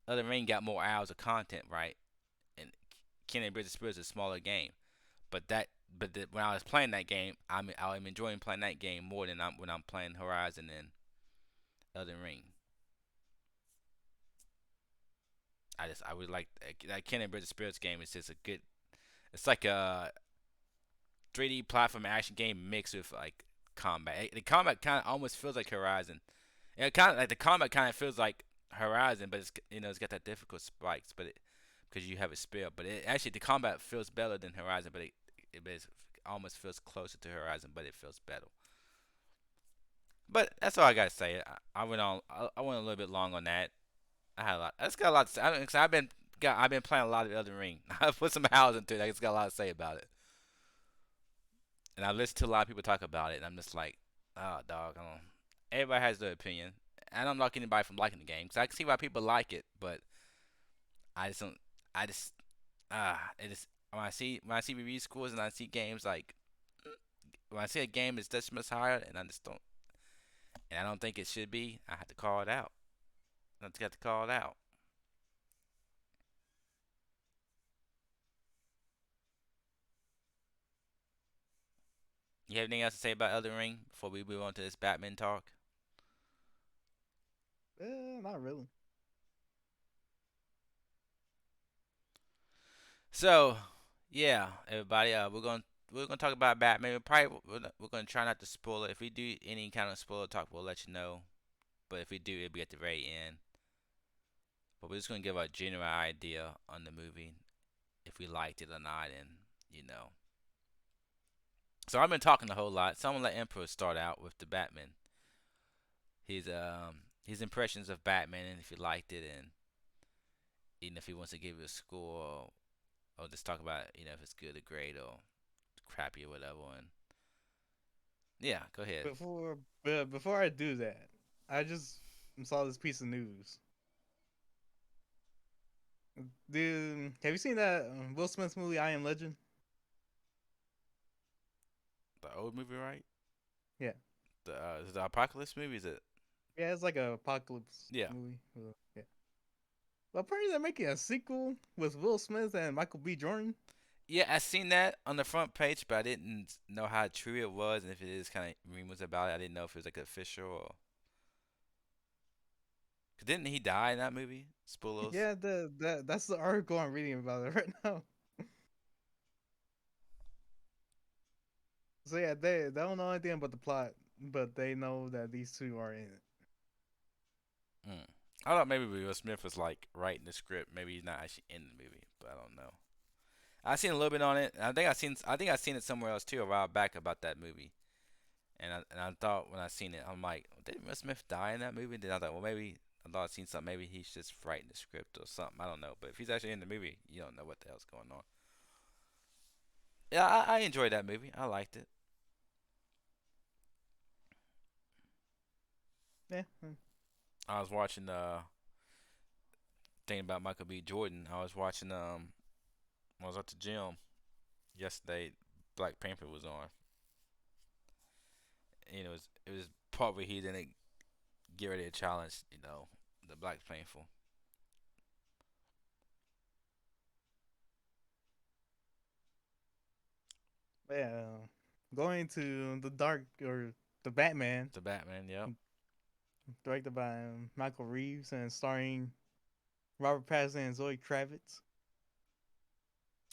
Other Ring got more hours of content, right? And Kenner Bridge of Spirits is a smaller game, but when I was playing that game, I'm enjoying playing that game more than when I'm playing Horizon and Elden Ring. I would like that Kenner Bridge of Spirits game is just a good. It's like a 3D platform action game mixed with like combat. The combat kind of almost feels like Horizon. It kind of like the combat kind of feels like Horizon, but it's got that difficult spikes, but because you have a spear. But actually the combat feels better than Horizon, but it almost feels closer to Horizon, but it feels better. But that's all I gotta say. I went on. I went a little bit long on that. I had a lot. I just got a lot to say. I've been playing a lot of Elden Ring. I put some hours into it. I just got a lot to say about it. And I listen to a lot of people talk about it, and I'm just like, oh, dog. I don't. Everybody has their opinion, and I don't knock anybody from liking the game because I can see why people like it, but I just don't. I just it is when I see review scores and I see games like when I see a game is this much higher, and I don't think it should be. I have to call it out. I just got to call it out. You have anything else to say about Elden Ring before we move on to this Batman talk? Not really. So, yeah, everybody, we're gonna talk about Batman. We're gonna try not to spoil it. If we do any kind of spoiler talk, we'll let you know. But if we do, it'll be at the very end. But we're just gonna give a general idea on the movie, if we liked it or not, and you know. So I've been talking a whole lot. So I'm gonna let Emperor start out with the Batman. His impressions of Batman, and if he liked it, and even if he wants to give it a score, or just talk about if it's good or great or crappy or whatever. And yeah, go ahead. Before I do that, I just saw this piece of news. Dude, have you seen that Will Smith movie I Am Legend? The old movie, right? Yeah, The Apocalypse movie, is it? yeah, it's like a apocalypse Yeah. movie. Yeah, well, apparently they're making a sequel with Will Smith and Michael B. Jordan. Yeah, I seen that on the front page, but I didn't know how true it was, and if it is kind of rumors about it, I didn't know if it was like official or. Cause didn't he die in that movie? Spoilers. Yeah, that's the article I'm reading about it right now. So yeah, they don't know anything about the plot, but they know that these two are in it. Mm. I thought maybe Will Smith was like writing the script. Maybe he's not actually in the movie, but I don't know. I seen a little bit on it. I think I seen it somewhere else too a while back about that movie. And I thought when I seen it, I'm like, did Will Smith die in that movie? Then I thought, well, maybe I thought I seen something. Maybe he's just writing the script or something. I don't know. But if he's actually in the movie, you don't know what the hell's going on. Yeah, I enjoyed that movie. I liked it. Yeah. I was watching thinking about Michael B. Jordan. I was watching I was at the gym yesterday. Black Panther was on. You know, it was part where he didn't get ready to challenge. The Black Panther. Yeah. Going to the dark or the Batman, The Batman. Yep. directed by Michael Reeves and starring Robert Pattinson and Zoe Kravitz.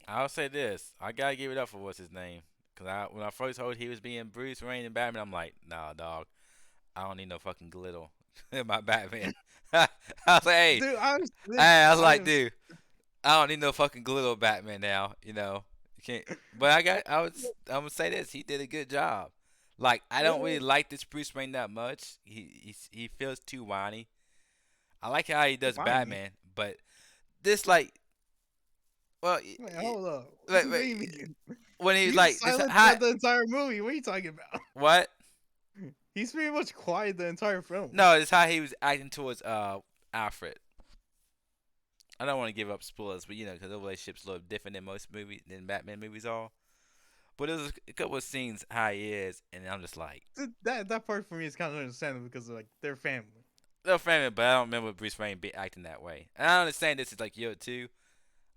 I'll say this. I gotta give it up for what's his name. Cause when I first heard he was being Bruce Wayne and Batman, I'm like, nah, dog. I don't need no fucking glitter in my Batman. I was like, hey, Dude, I was sick. hey, I was I like, am. dude, I don't need no fucking glitter Batman now. You can't. But I'm gonna say this. He did a good job. Like, I don't really Yeah. like this Bruce Wayne that much. He feels too whiny. I like how he does Whiny. Batman, but this like, well, Wait, hold up. What wait, do wait, you mean? when he was He's like this, silent how, throughout the entire movie. What are you talking about? what? He's pretty much quiet the entire film. No, it's how he was acting towards Alfred. I don't want to give up spoilers, but because the relationship's a little different than most movies than Batman movies are. But there's a couple of scenes how he is, and I'm just like, That part for me is kind of understandable because like they're family. no family, but I don't remember Bruce Wayne be acting that way. And I understand this is like year two.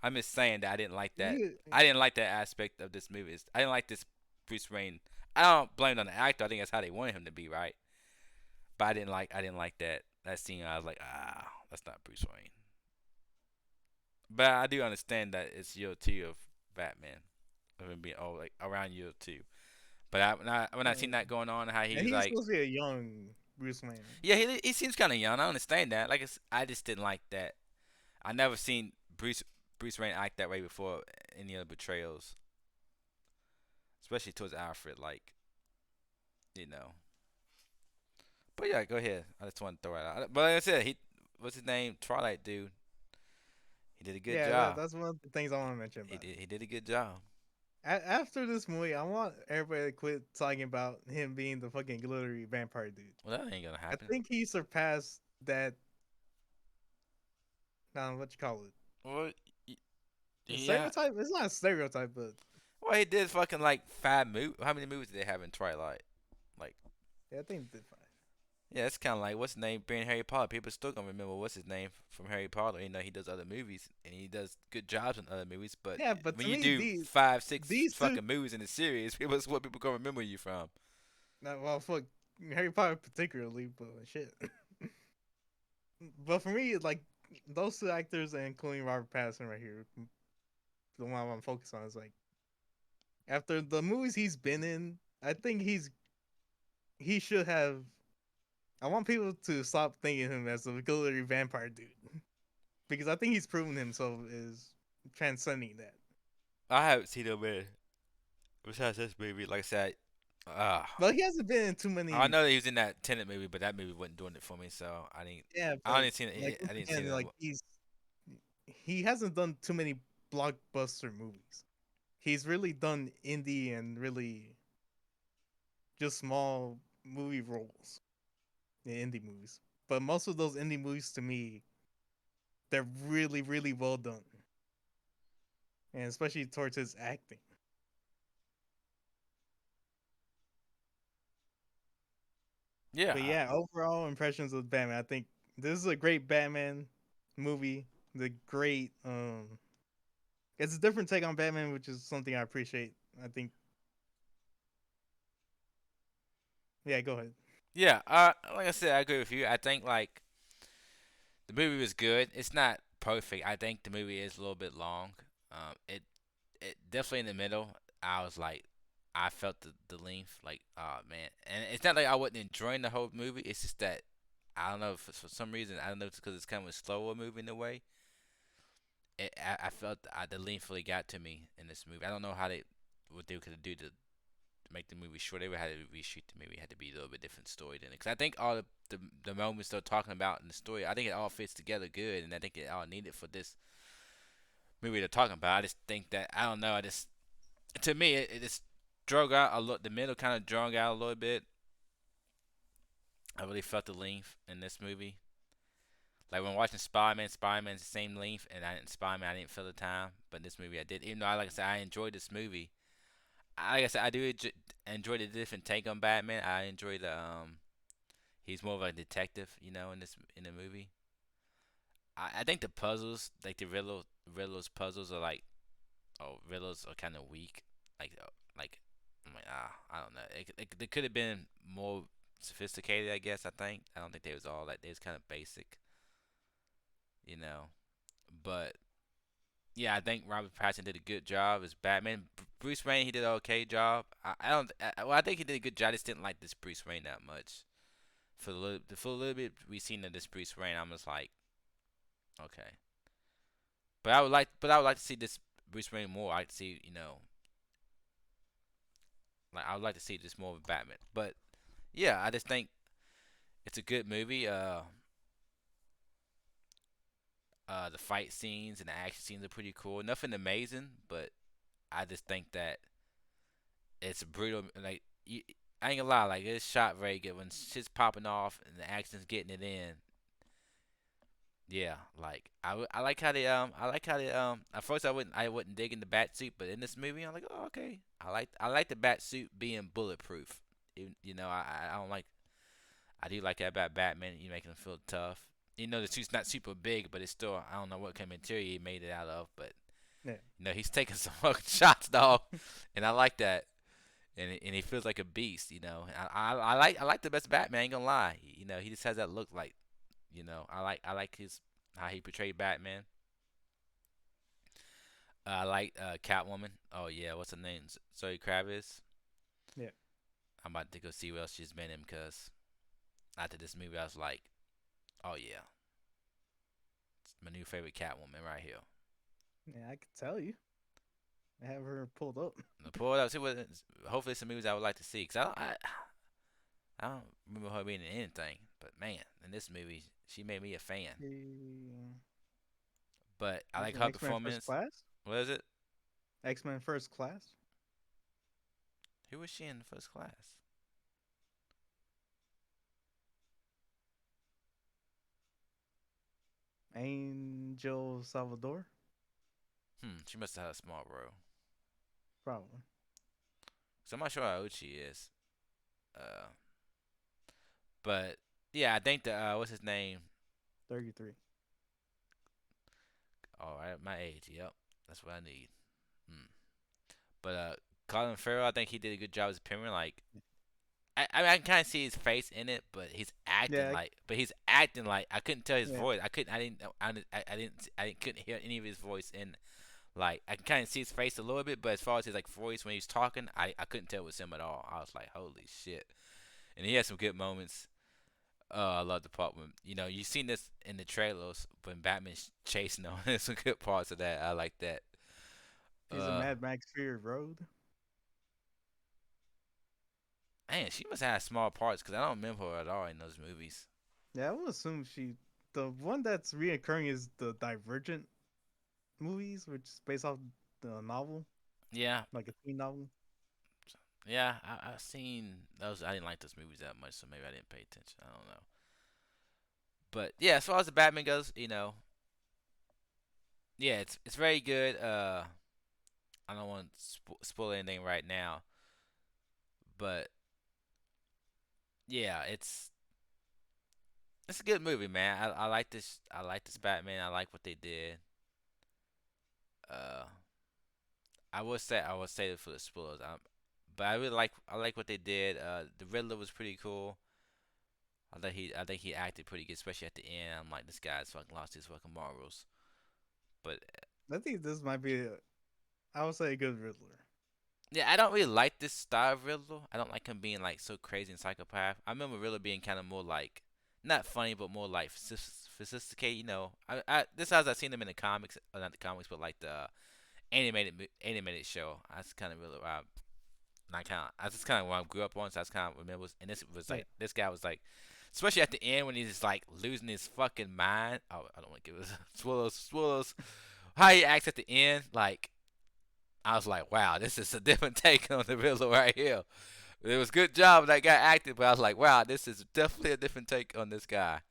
I'm just saying that I didn't like that. You, I didn't like that aspect of this movie. I didn't like this Bruce Wayne. I don't blame it on the actor. I think that's how they wanted him to be, right? But I didn't like that scene. I was like, that's not Bruce Wayne. But I do understand that it's year two of Batman, of him being like around year two. But when I seen that going on, how he and was he's like, supposed to be a young Bruce Wayne. yeah, he seems kind of young. I understand that. Like I just didn't like that. I never seen Bruce Wayne act that way before any other betrayals, especially towards Alfred. Like you know. But yeah, go ahead. I just want to throw it out. But like I said, what's his name? Twilight dude. He did a good Yeah, job. that's one of the things I want to mention He about did it. he did a good job. After this movie, I want everybody to quit talking about him being the fucking glittery vampire dude. Well, that ain't gonna I happen. think he surpassed that. What you call it? Well, y- The yeah. stereotype? It's not a stereotype, but Well, he did fucking like five movies. How many movies did they have in Twilight? Like, yeah, I think he did fine. yeah, it's kind of like what's his name being Harry Potter. People still gonna remember what's his name from Harry Potter. He does other movies and he does good jobs in other movies. But Yeah, but when to you me, do five, six these two, fucking movies in a series, it's what people gonna remember you from. well, fuck Harry Potter particularly, but shit. But for me, like those two actors, including Robert Pattinson right here, the one I'm focused on is like after the movies he's been in, I think he should have. I want people to stop thinking of him as a glittery vampire dude because I think he's proven himself is transcending that. I haven't seen him in besides this movie. Like I said, uh, But he hasn't been in too I many. know that he was in that Tenet movie, but that movie wasn't doing it for me. So I didn't. Yeah, I but didn't see like it. once I didn't see again, it. like he hasn't done too many blockbuster movies. He's really done indie and really just small movie roles in indie movies. But most of those indie movies to me, they're really, really well done. And especially towards his acting. Yeah, But yeah, overall impressions of Batman, I think this is a great Batman movie. The great it's a different take on Batman, which is something I appreciate. I think yeah, go ahead. yeah. Like I said, I agree with you. I think like the movie was good. It's not perfect. I think the movie is a little bit long. It definitely in the middle. I was like, I felt the length. Like, oh man, and it's not like I wasn't enjoying the whole movie. It's just that I don't know if for some reason I don't know if it's because it's kind of a slower movie in a way. I felt the length really got to me in this movie. I don't know how they what they could do to make the movie short. They would have to reshoot the movie. It had to be a little bit different story than it. Because I think all the moments they're talking about in the story, I think it all fits together good, and I think it all needed for this movie they're talking about. I just think that I don't know. I just to me it just drug out a lot. The middle kind of drug out a little bit. I really felt the length in this movie. Like when watching Spider-Man, Spider-Man's the same length, and Spider-Man I didn't feel the time, but in this movie I did. Even though, like I said, I enjoyed this movie. Like I said, I do enjoy the different take on Batman. I enjoy the he's more of a detective, in the movie. I think the puzzles, like the Riddler's puzzles are like, oh, Riddler's are kind of weak. Like I'm like, I don't know. They could have been more sophisticated, I guess. I don't think they was all like they was kind of basic, you know. But yeah, I think Robert Pattinson did a good job as Batman. Bruce Wayne, he did an okay job. I don't. Well, I think he did a good job. I just didn't like this Bruce Wayne that much. For a little bit we seen of this Bruce Wayne, I'm just like, okay. But I would like to see this Bruce Wayne more. I like to see, like I would like to see this more of Batman. But yeah, I just think it's a good movie. The fight scenes and the action scenes are pretty cool. Nothing amazing, but I just think that it's brutal. Like I ain't gonna lie, like it's shot very good when shit's popping off and the action's getting it in. Yeah, like I like how they. At first I wasn't digging the bat suit, but in this movie I'm like, oh, okay. I like the bat suit being bulletproof. I don't like. I do like that about Batman. You making him feel tough. The suit's not super big, but it's still, I don't know what kind of material he made it out of, but Yeah. he's taking some fucking shots, dog, and I like that. And he feels like a beast. I like the best Batman. I ain't gonna lie. He just has that look like. I like his how he portrayed Batman. I like Catwoman. Oh yeah, what's her name? Zoe Kravitz. Yeah. I'm about to go see what else she's been in because after this movie, I was like, oh yeah, it's my new favorite Catwoman right here. Yeah, I could tell you. I have her pulled up. Pull it up. See what. Hopefully, some movies I would like to see. Cause I don't remember her being in anything. But man, in this movie, she made me a fan. But I She's like in her X Men First performance. Class. What is it? X Men First Class. Who was she in the first class? Angel Salvador. She must have had a small role. Probably. So I'm not sure how old she is. Uh, but yeah, I think the what's his name? 33. All right, my age. Yep, that's what I need. Hmm. But Colin Farrell, I think he did a good job as Penguin. Like, I mean, I can kind of see his face in it, but Yeah. he's acting like I couldn't tell his Yeah. voice. I didn't couldn't hear any of his voice in. Like, I can kind of see his face a little bit, but as far as his like voice when he was talking, I couldn't tell it was him at all. I was like, holy shit! And he had some good moments. I love the part when you seen this in the trailers when Batman's chasing them. There's some good parts of that. I like that. She's in Uh, Mad Max Fury Road. Man, she must have had small parts because I don't remember her at all in those movies. Yeah, I would assume she. The one that's reoccurring is the Divergent movies, which is based off the novel, Yeah, like a teen novel. yeah, I've seen those. I didn't like those movies that much, so maybe I didn't pay attention. I don't know. But yeah, as far as the Batman goes, yeah, it's very good. I don't want to spoil anything right now, but yeah, it's a good movie, man. I like this. I like this Batman. I like what they did. Uh, I would say it for the spoilers. But I like what they did. The Riddler was pretty cool. I think he acted pretty good, especially at the end. I'm like, this guy's fucking lost his fucking morals. But I think this might be, I would say, a good Riddler. yeah, I don't really like this style of Riddler. I don't like him being like so crazy and psychopath. I remember Riddler being kind of more like not funny, but more like sophisticated. This is how I seen him in the comics, not the comics, but like the animated show. That's kind of really what I And I just kind of what I grew up on. So that's kind of remember. And this was Yeah. like, this guy was like, especially at the end when he's like losing his fucking mind. Oh, I don't want to give it swallows. How he acts at the end, like I was like, wow, this is a different take on the Riddler right here. It was a good job that guy acted, but I was like, wow, this is definitely a different take on this guy.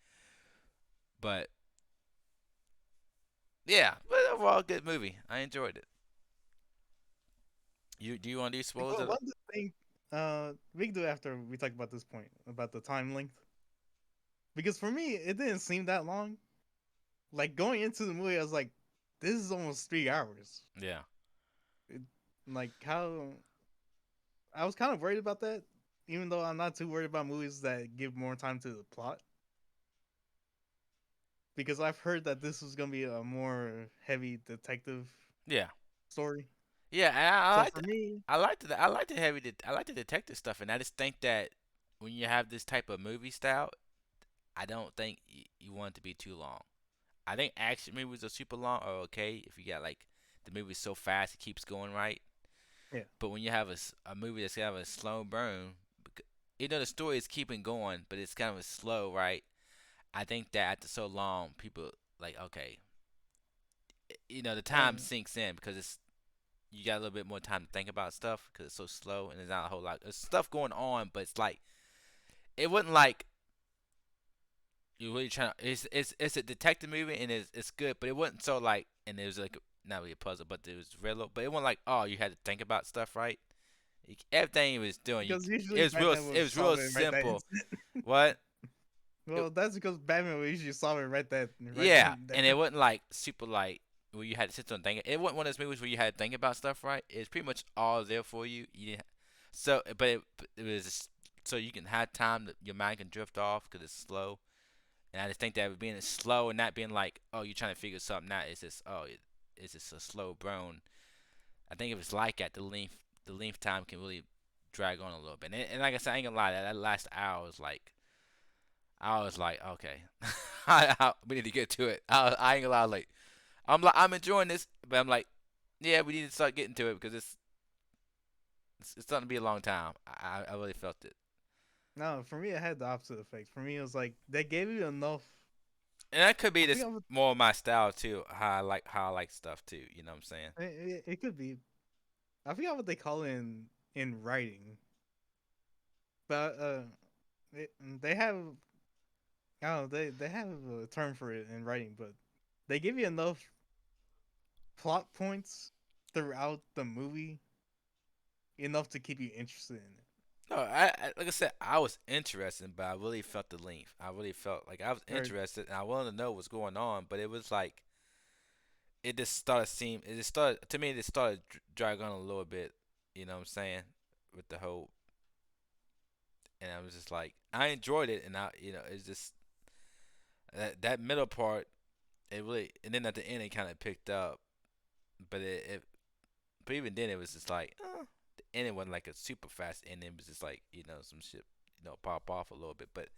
But yeah, but overall, good movie. I enjoyed it. You do you want to do Like, spoilers? Of what do you think? We can do it after we talk about this point about the time length. Because for me, it didn't seem that long. Like going into the movie, I was like, "This is almost 3 hours." Yeah, It, like how I was kind of worried about that, even though I'm not too worried about movies that give more time to the plot. Because I've heard that this was gonna be a more heavy detective yeah, story. yeah. And I So like for me, I like the I like the detective stuff, and I just think that when you have this type of movie style, I don't think you want it to be too long. I think action movies are super long are okay if you got like the movie's so fast it keeps going right. yeah, But when you have a movie that's kind of a slow burn, you know the story is keeping going, but it's kind of a slow right. I think that after so long, people like okay, you know the time and sinks in because it's you got a little bit more time to think about stuff because it's so slow and there's not a whole lot. There's stuff going on, but it's like it wasn't like you really trying. It's a detective movie and it's good, but it wasn't so like and it was like not really a puzzle, but it was real. But it wasn't like oh you had to think about stuff right. Everything he was doing, because it usually was real. Batman It will was solve real it right that simple. instant. What? It, Well, that's because Batman will usually solve it right then yeah, and and there. it wasn't like super like where you had to sit there and think. It wasn't one of those movies where you had to think about stuff right. It's pretty much all there for you. You didn't. So, it was so you can have time that your mind can drift off because it's slow. And I just think that being slow and not being like, oh, you're trying to figure something out. It's just, it's just a slow burn. I think if it's like that, the length time can really drag on a little bit. And like I said, I ain't gonna lie, that last hour was like, I was like, okay, we need to get to it. I ain't gonna lie, like, I'm enjoying this, but I'm like, yeah, we need to start getting to it because it's starting to be a long time. I really felt it, No, for me, it had the opposite effect. For me, it was like they gave you enough. and that could be I just forgot what more of my style too. How I like stuff too. You know what I'm saying? it could be. I forgot what they call it in writing, but they have I don't know, they have a term for it in writing, but they give you enough plot points throughout the movie enough to keep you interested in it. No, like I said, I was interested, but I really felt the length. I really felt like I was Or interested and I wanted to know what's going on, but it was like it just started seem it just started to me. It just started drag on a little bit. You know what I'm saying? With the whole, and I was just like, I enjoyed it, and it's just that middle part. It really, and then at the end, it kind of picked up, but but even then, it was just like, the ending wasn't like a super fast ending. It was just like some shit, pop off a little bit, but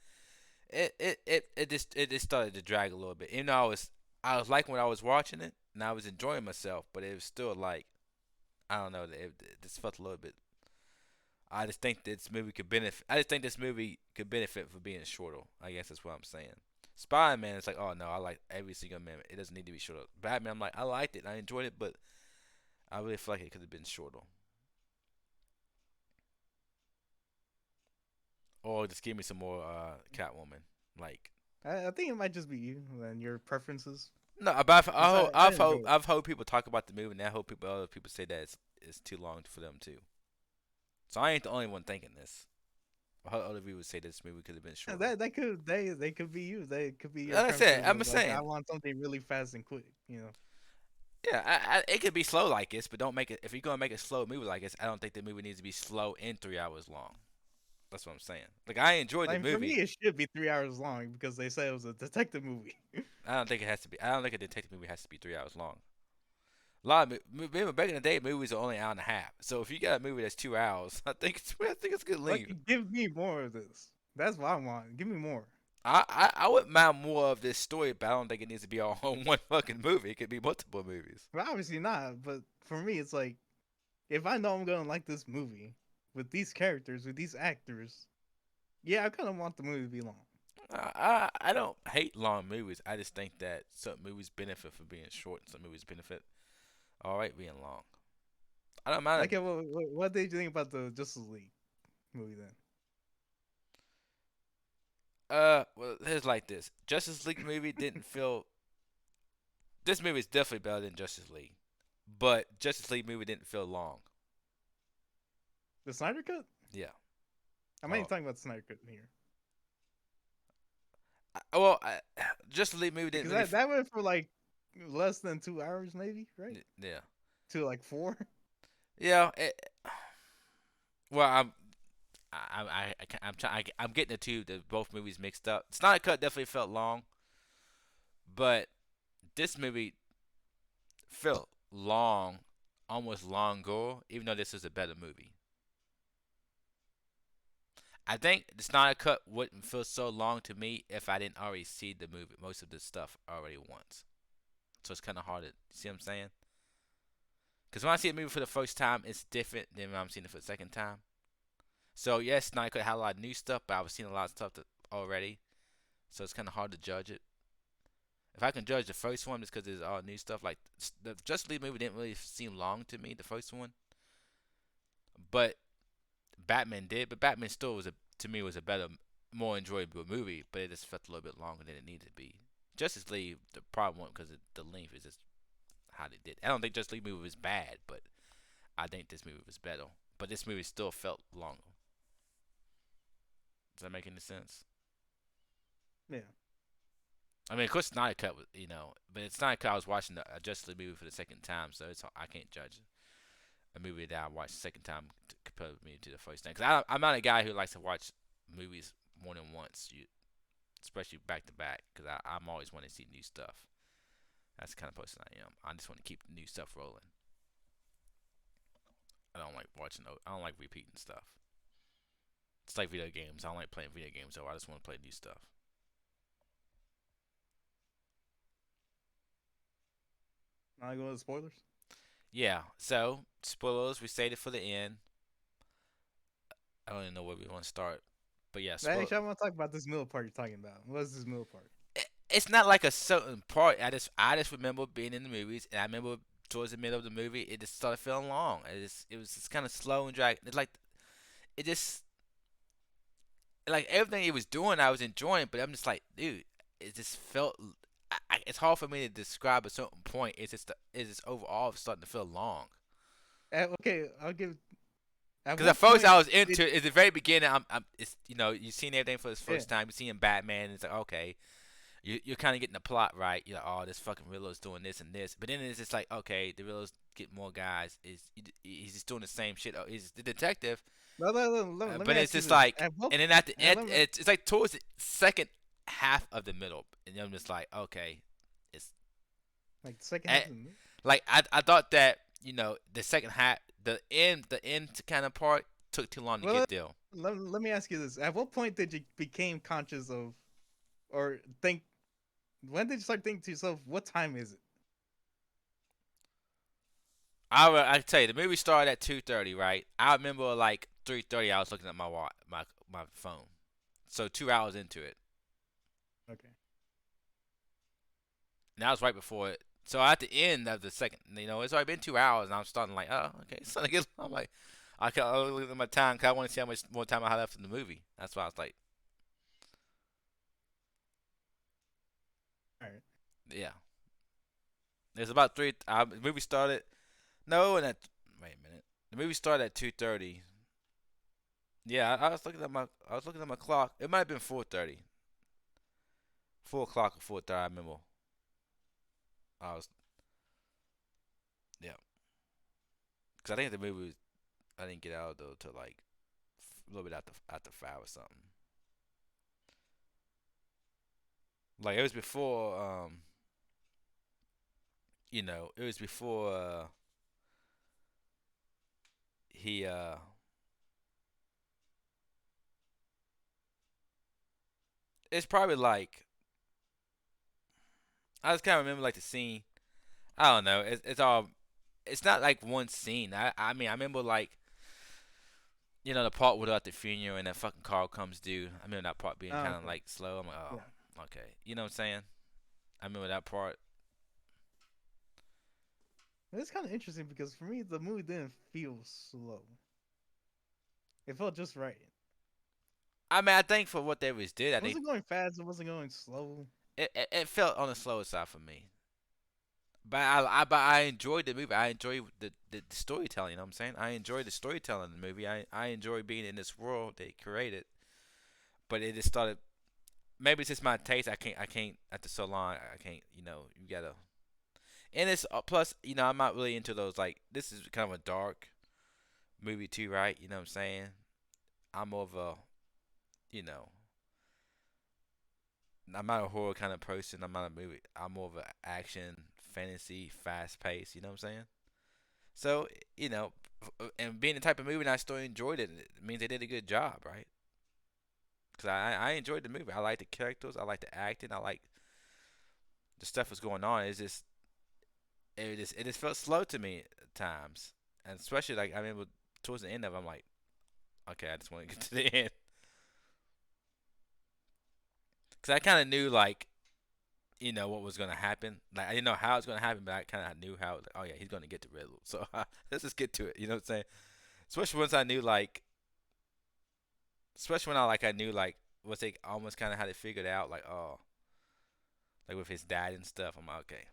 it just started to drag a little bit. Even though I was liking when I was watching it and I was enjoying myself, but it was still like I don't know. It just felt a little bit. I just think this movie could benefit. I just think this movie could benefit for being shorter. I guess that's what I'm saying. Spider Man, it's like, oh no, I like every single minute. It doesn't need to be shorter. Batman, I'm like, I liked it, I enjoyed it, but I really feel like it could have been shorter, or just give me some more Catwoman. Like, I think it might just be you and your preferences. no, but Cause I enjoy it. I've heard people talk about the movie, and I hope other people say that it's too long for them too. So I ain't the only one thinking this. I heard other people say this movie could have been Yeah, shorter. they could be you. They could be your Like I said, preferences I'm of just like I saying. want something really fast and quick. You know, Yeah, it could be slow like this, but don't make it. If you're gonna make a slow movie like this, I don't think the movie needs to be slow and 3 hours long. That's what I'm saying. Like I enjoyed the like for me, movie. it should be 3 hours long because they said it was a detective movie. I don't think it has to be. I don't think a detective movie has to be 3 hours long. A lot of remember back in the day, movies are only an hour and a half. So if you got a movie that's 2 hours, I think it's good Like, length. give me more of this. That's what I want. Give me more. I wouldn't mind more of this story, but I don't think it needs to be all on one fucking movie. It could be multiple movies. But obviously not. But for me, it's like if I know I'm gonna like this movie, with these characters, with these actors, yeah, I kind of want the movie to be long. I don't hate long movies. I just think that some movies benefit from being short, and some movies benefit all right being long. I don't mind. Okay, what did you think about the Justice League movie then? Well, here's like this. Justice League movie didn't feel. This movie is definitely better than Justice League, but Justice League movie didn't feel long. The Snyder Cut? Yeah. I'm not even Oh, talking about the Snyder Cut here well, Justice League movie didn't because really. that went for like less than 2 hours, maybe, right? Yeah. To like four. Yeah. Well, I'm getting the both movies mixed up. Snyder Cut definitely felt long, but this movie felt long, almost longer, even though this is a better movie. I think the Snyder Cut wouldn't feel so long to me if I didn't already see the movie, most of the stuff already once. So it's kind of hard to see what I'm saying. Because when I see a movie for the first time, it's different than when I'm seeing it for the second time. So yes, Snyder Cut had a lot of new stuff, but I was seeing a lot of stuff already. So it's kind of hard to judge it. If I can judge the first one, it's because there's all new stuff. Like the Justice League movie didn't really seem long to me, the first one, but Batman did. But Batman still was to me was a better, more enjoyable movie. But it just felt a little bit longer than it needed to be. Justice League, the problem wasn't because the length is just how they did. I don't think Justice League movie was bad, but I think this movie was better. But this movie still felt longer. Does that make any sense? Yeah. I mean, of course, Snyder Cut was, but it's Snyder Cut. I was watching the Justice League movie for the second time, so I can't judge a movie that I watched the second time to compare me to the first time. Because I'm not a guy who likes to watch movies more than once, especially back to back. Because I'm always wanting to see new stuff. That's the kind of person I am. I just want to keep the new stuff rolling. I don't like watching. I don't like repeating stuff. It's like video games. I don't like playing video games, so I just want to play new stuff. Now I go to spoilers. Yeah. So spoilers. We saved it for the end. I don't even know where we want to start. But yeah, Actually, I want to talk about this middle part you're talking about. What's this middle part? it's not like a certain part. I just remember being in the movies, and I remember towards the middle of the movie, it just started feeling long. It was just kind of slow and drag. It's like it just like everything it was doing, I was enjoying, but I'm just like, dude, it just felt. It's hard for me to describe a certain point. It's just overall starting to feel long. Okay, I'll give. At Because at what first point I was did into it. At the very beginning, it's you've seen everything for the yeah? first time. You're seeing Batman, and it's like okay, you're kind of getting the plot right. You're like, oh, this fucking Riddler's doing this and this. But then it's just like, okay, the Riddler's get more guys. He's just doing the same shit. Oh, he's the detective. Let me But it's ask you just this. like, At what and then at the end, let me, it's like towards the second half of the middle, and I'm just like, okay, it's like the second eh, half of the movie? like I thought that the second half, the end kind of part took too long to Well, get there. let me ask you this. At what point did you became conscious of or think when did you start thinking to yourself, what time is it? I tell you, the movie started at 2:30, right? I remember like 3:30, I was looking at my watch, my phone. So 2 hours into it, Okay. and that was right before it. So at the end of the second, it's already been 2 hours, and I'm starting like, oh, okay, it's starting to get. I'm like, I look at my time because I want to see how much more time I have left in the movie. That's why I was like, All right. yeah. There's about three. The movie started. No, and wait a minute. The movie started at 2:30. Yeah, I was looking at my clock. It might have been 4:30. 4 o'clock or 4:30. I remember. I was yeah, because I think the movie was, I didn't get out though till like a little bit after 5 or something. Like it was before it was before he it's probably like I just kind of remember like the scene. I don't know. It's not like one scene. I mean I remember like You know the part without the funeral and that fucking car comes due. I remember that part being Oh, kind of okay. like slow. I'm like, Yeah. oh, okay. You know what I'm saying? I remember that part. It's kind of interesting because for me, the movie didn't feel slow. It felt just right. I mean, I think for what they was did, I It think wasn't going fast. It wasn't going slow. it felt on the slower side for me. But I enjoyed the movie. I enjoyed the storytelling. You know what I'm saying? I enjoyed the storytelling in the movie. I enjoy being in this world they created. But it just started. Maybe it's just my taste. I can't after so long. I can't. You gotta. And it's plus. I'm not really into those like. This is kind of a dark movie too, right? You know what I'm saying? I'm more of a. You know. I'm not a horror kind of person. I'm not a movie. I'm more of an action, fantasy, fast pace. You know what I'm saying? So, you know, and being the type of movie that I still enjoyed it means they did a good job, right? Because I enjoyed the movie. I like the characters. I like the acting. I like the stuff that's going on. It just felt slow to me at times, and especially like I remember towards the end of it, I'm like, okay, I just want to get to the end because I kind of knew like what was gonna happen. Like I didn't know how it's gonna happen, but I kind of knew how. Like, oh yeah, he's gonna get to Riddle. So let's just get to it. You know what I'm saying? Especially once I knew like especially when I knew like what they almost kind of had it figured out, like oh, like with his dad and stuff. I'm like, okay,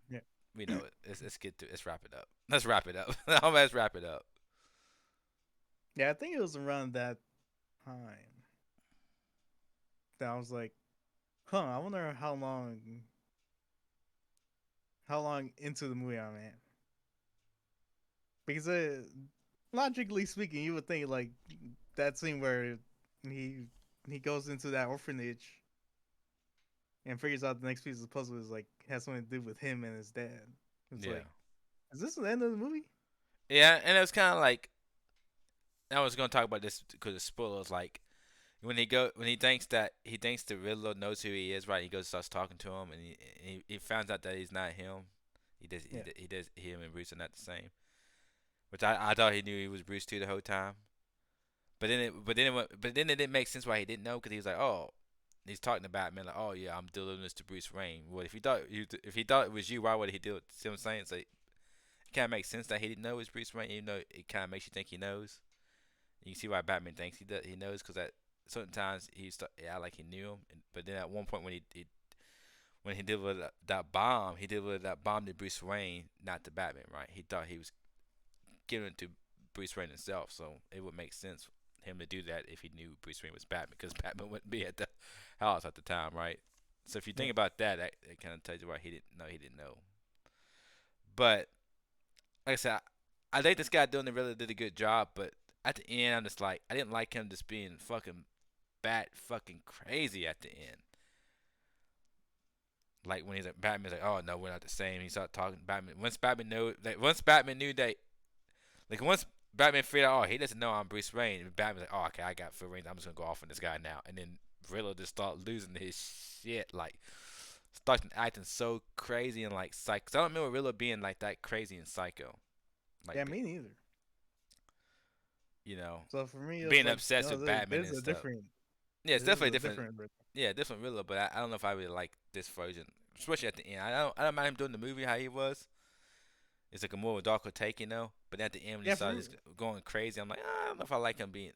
Yeah. we know it. Let's get to let's wrap it up. Let's wrap it up. Let's wrap it up. Yeah, I think it was around that time that I was like, huh, I wonder how long into the movie I'm at. Because logically speaking, you would think like that scene where he he goes into that orphanage and figures out the next piece of the puzzle is like has something to do with him and his dad. It's Yeah, like, is this the end of the movie? yeah, and it was kind of like I was gonna talk about this because the spoilers. Like when he thinks the Riddler knows who he is, right? He goes and starts talking to him, and he finds out that he's not him. Yeah. He does him and Bruce are not the same. Which I thought he knew he was Bruce too the whole time. But then it didn't make sense why he didn't know because he was like, oh, he's talking to Batman like, oh yeah, I'm delivering this to Bruce Wayne. Well, if he thought it was you, why would he do it? See what I'm saying? So it kind of makes sense that he didn't know it was Bruce Wayne, even though it kind of makes you think he knows. You can see why Batman thinks he knows because at certain times yeah, like he knew him, but then at one point when he delivered he delivered that bomb to Bruce Wayne, not to Batman, right? He thought he was giving it to Bruce Wayne himself, so it would make sense him to do that if he knew Bruce Wayne was Batman, because Batman wouldn't be at the house at the time, right? So if you Yeah. think about that, that kind of tells you why he didn't know. He didn't know. But like I said, I think this guy doing it really did a good job. But at the end, I'm just like, I didn't like him just being fucking fucking crazy at the end. Like when he's like Batman's like, oh no, we're not the same. He started talking Batman. Once Batman knew that, like once Batman figured out, oh, he doesn't know I'm Bruce Wayne. And Batman's like, oh, okay, I got full range. I'm just gonna go off on this guy now. And then Riddler just start losing his shit, like starting acting so crazy and like psycho. 'Cause I don't remember Riddler being like that crazy and psycho, like Yeah, me neither. you know, So for me, it was being like, obsessed no, with Batman there's and a stuff. different, Yeah, it's this is definitely a different. different Riddler. Yeah, different Riddler, but I don't know if I really like this version, especially at the end. I don't mind him doing the movie how he was. It's like a more darker take, But at the end when he Yeah, for started me, just going crazy, I'm like, I don't know if I like him being.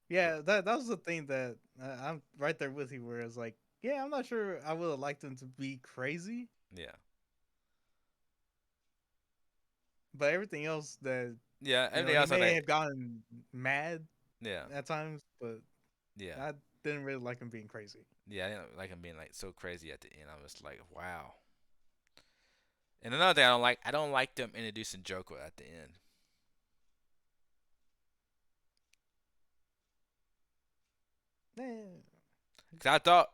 yeah, that was the thing that I'm right there with you. Where it's like, yeah, I'm not sure I would have liked him to be crazy, Yeah, but everything else that yeah. Everything he else on may that. have gotten mad Yeah, at times, but yeah, I didn't really like him being crazy. yeah. I didn't like him being like so crazy at the end. I was like, wow. And another thing I don't like them introducing Joker at the end. Eh, Cause I thought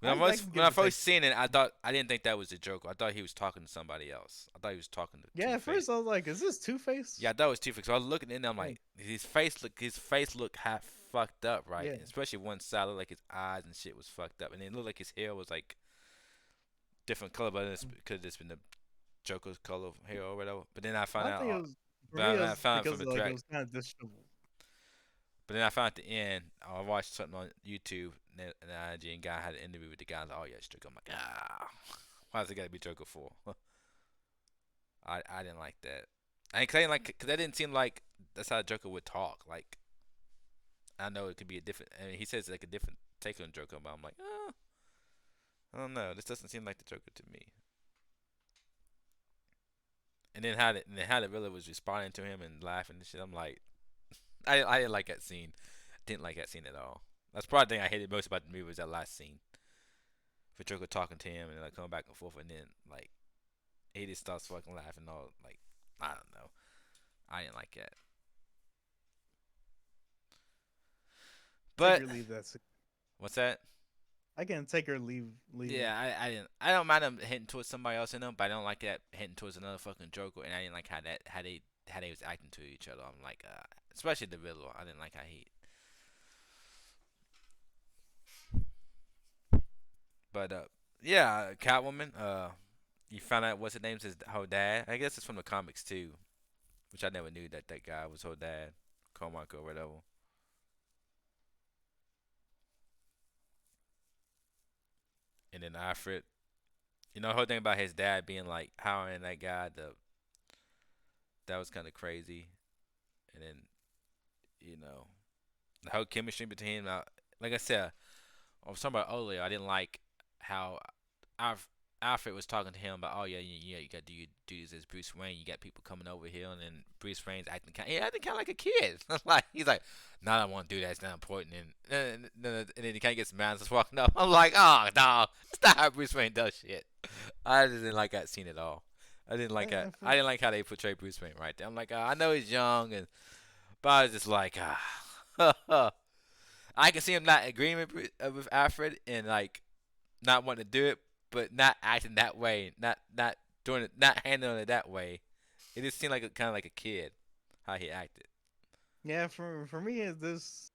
I can when give I or take. first seen it, I didn't think that was the Joker. I thought he was talking to somebody else. I thought he was talking to Yeah, Two at Face. first I was like, is this Two Yeah, Face? I thought it was Two Face. So I was looking in there, I'm like, his face looked half fucked up, right? Yeah, And especially one side looked like his eyes and shit was fucked up, and it looked like his hair was like different color, but it could have just been the Joker's color of hair or whatever. But then I found I out, think it was for me. but It I was found out from because the like it direct. was kind of disheveled. But then I found at the end, I watched something on YouTube, and the IGN guy had an interview with the guy. Like, oh yeah, it's Joker. I'm like, ah, why's it gotta be Joker for? I didn't like that. Cause I didn't like, cause that didn't seem like that's how Joker would talk. Like, I know it could be a different. I mean, he says like a different take on Joker, but I'm like, I don't know. This doesn't seem like the Joker to me. And then how the villain was responding to him and laughing and shit. I'm like, I didn't like that scene. Didn't like that scene at all. That's probably the thing I hated most about the movie was that last scene. For Joker talking to him and like coming back and forth, and then like he just starts fucking laughing all like I don't know. I didn't like that. Take But or leave that. what's that? I can take or leave it. Yeah, I didn't. I don't mind him hitting towards somebody else in them, but I don't like that hitting towards another fucking Joker. And I didn't like how they was acting to each other. I'm like, especially the villain. I didn't like how he. But yeah, Catwoman. You found out what's her name's his her dad. I guess it's from the comics too, which I never knew that that guy was her dad, Cormac or whatever. And then Alfred. You know, the whole thing about his dad being like hiring that guy. That was kind of crazy. And then the whole chemistry between like I said, I was talking about earlier. I didn't like how Alf, Alfred was talking to him about, oh yeah, you got to do this as Bruce Wayne. You got people coming over here, and then Bruce Wayne's acting kind of like a kid. Like he's like, no, I don't want to do that. It's not important. And then he kind of gets mad and starts walking up. I'm like, oh no, that's not how Bruce Wayne does shit. I just didn't like that scene at all. I didn't like that. I For didn't like how they portray Bruce Wayne right there. I'm like, I know he's young, but I was just like, I can see him not agreeing with Alfred and like not wanting to do it, but not acting that way, not doing it, not handling it that way. It just seemed like kind of like a kid how he acted. yeah, for me, is this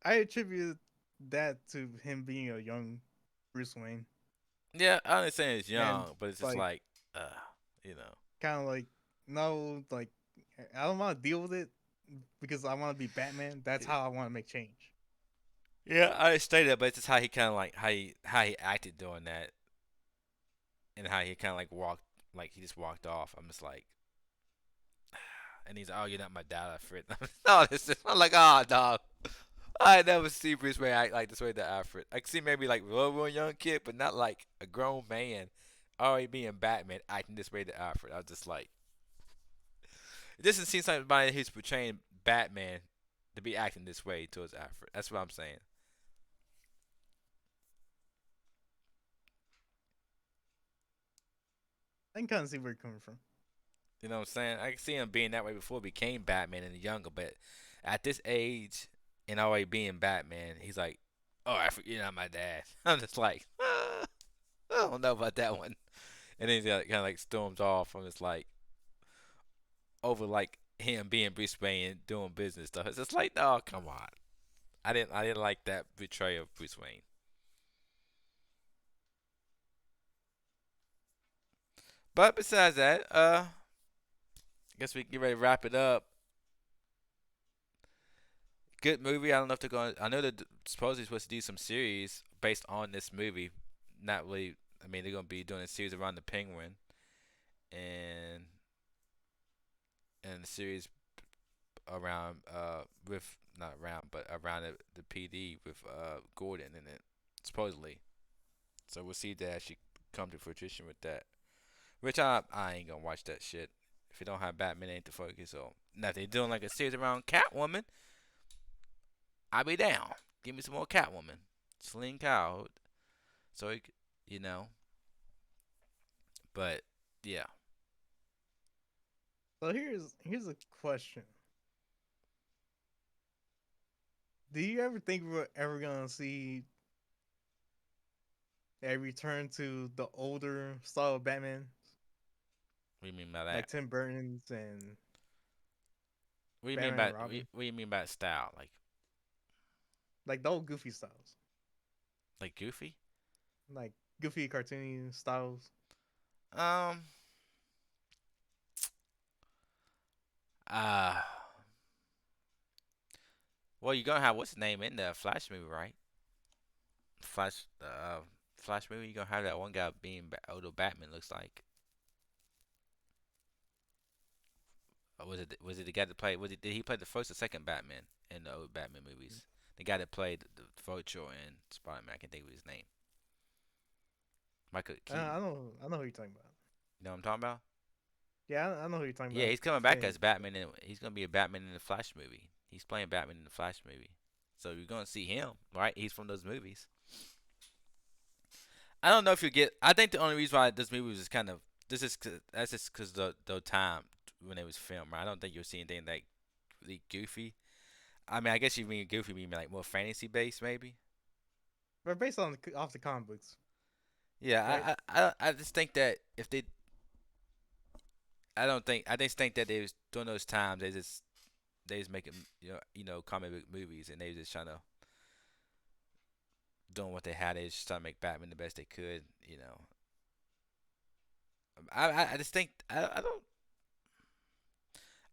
I attribute that to him being a young Bruce Wayne, Yeah, I understand he's and young, but it's just like like, uh, you know. kind of like no, like I don't want to deal with it because I want to be Batman. That's how I want to make change. Yeah, I understand that, but it's just how he kind of like how he acted doing that, and how he kind of like walked, like he just walked off. I'm just like, and he's like, oh, you're not my dad, Alfred. No, this is, I'm like, oh, dog. I never see Bruce Wayne act like this way to Alfred. I can see maybe like real young kid, but not like a grown man already being Batman acting this way to Alfred. I was just like, it doesn't seem somebody who's portraying Batman to be acting this way towards Alfred. That's what I'm saying. I can kind of see where you're coming from. You know what I'm saying? I can see him being that way before he became Batman and younger, but at this age and already being Batman, he's like, oh, Alfred, you're not my dad. I'm just like, I don't know about that one. And then he kind of like storms off. I'm just like, over like him being Bruce Wayne and doing business stuff. It's just like, oh, come on. I didn't like that betrayal of Bruce Wayne. But besides that, I guess we can get ready to wrap it up. Good movie. I don't know if they're going. I know they're supposedly supposed to do some series based on this movie. Not really. I mean, they're gonna be doing a series around the Penguin and the series around with not around but around the PD with Gordon in it supposedly. So we'll see if they actually come to fruition with that. Which I ain't gonna watch that shit. If you don't have Batman, ain't the focus. So now if they're doing like a series around Catwoman, I'll be down. Give me some more Catwoman. Celine Cow. So you know, but yeah. So here's a question: do you ever think we're ever gonna see a return to the older style of Batman, What do you mean by like that? Tim Burton's and What do you mean Batman by and Robin, what do you mean by style? like the old Goofy styles, Like Goofy? like Goofy cartoony styles? Um. Uh Well, you're gonna have what's his name in the Flash movie, right? Flash, Flash movie. You're gonna have that one guy being older Batman looks like. Or was it the guy that played? Did he play the first or second Batman in the old Batman movies? The guy that played the Vulture and Spider-Man. I can think of his name. Michael Keaton. I know who you're talking about. You know what I'm talking about? Yeah, I know who you're talking Yeah, about. he's coming His back name. as Batman, and he's gonna be a Batman in the Flash movie. He's playing Batman in the Flash movie, so you're gonna see him, right? He's from those movies. I don't know if you get. I think the only reason why this movie was just kind of that's just because the time when it was filmed. Right? I don't think you'll see anything like really goofy. I mean, I guess you mean goofy, mean like more fantasy based, maybe. But based on off the comic books, right? Yeah, I just think that if they, I don't think I just think that they was during those times they just making comic book movies and they was just trying to doing what they had. They just trying to make Batman the best they could. I just think I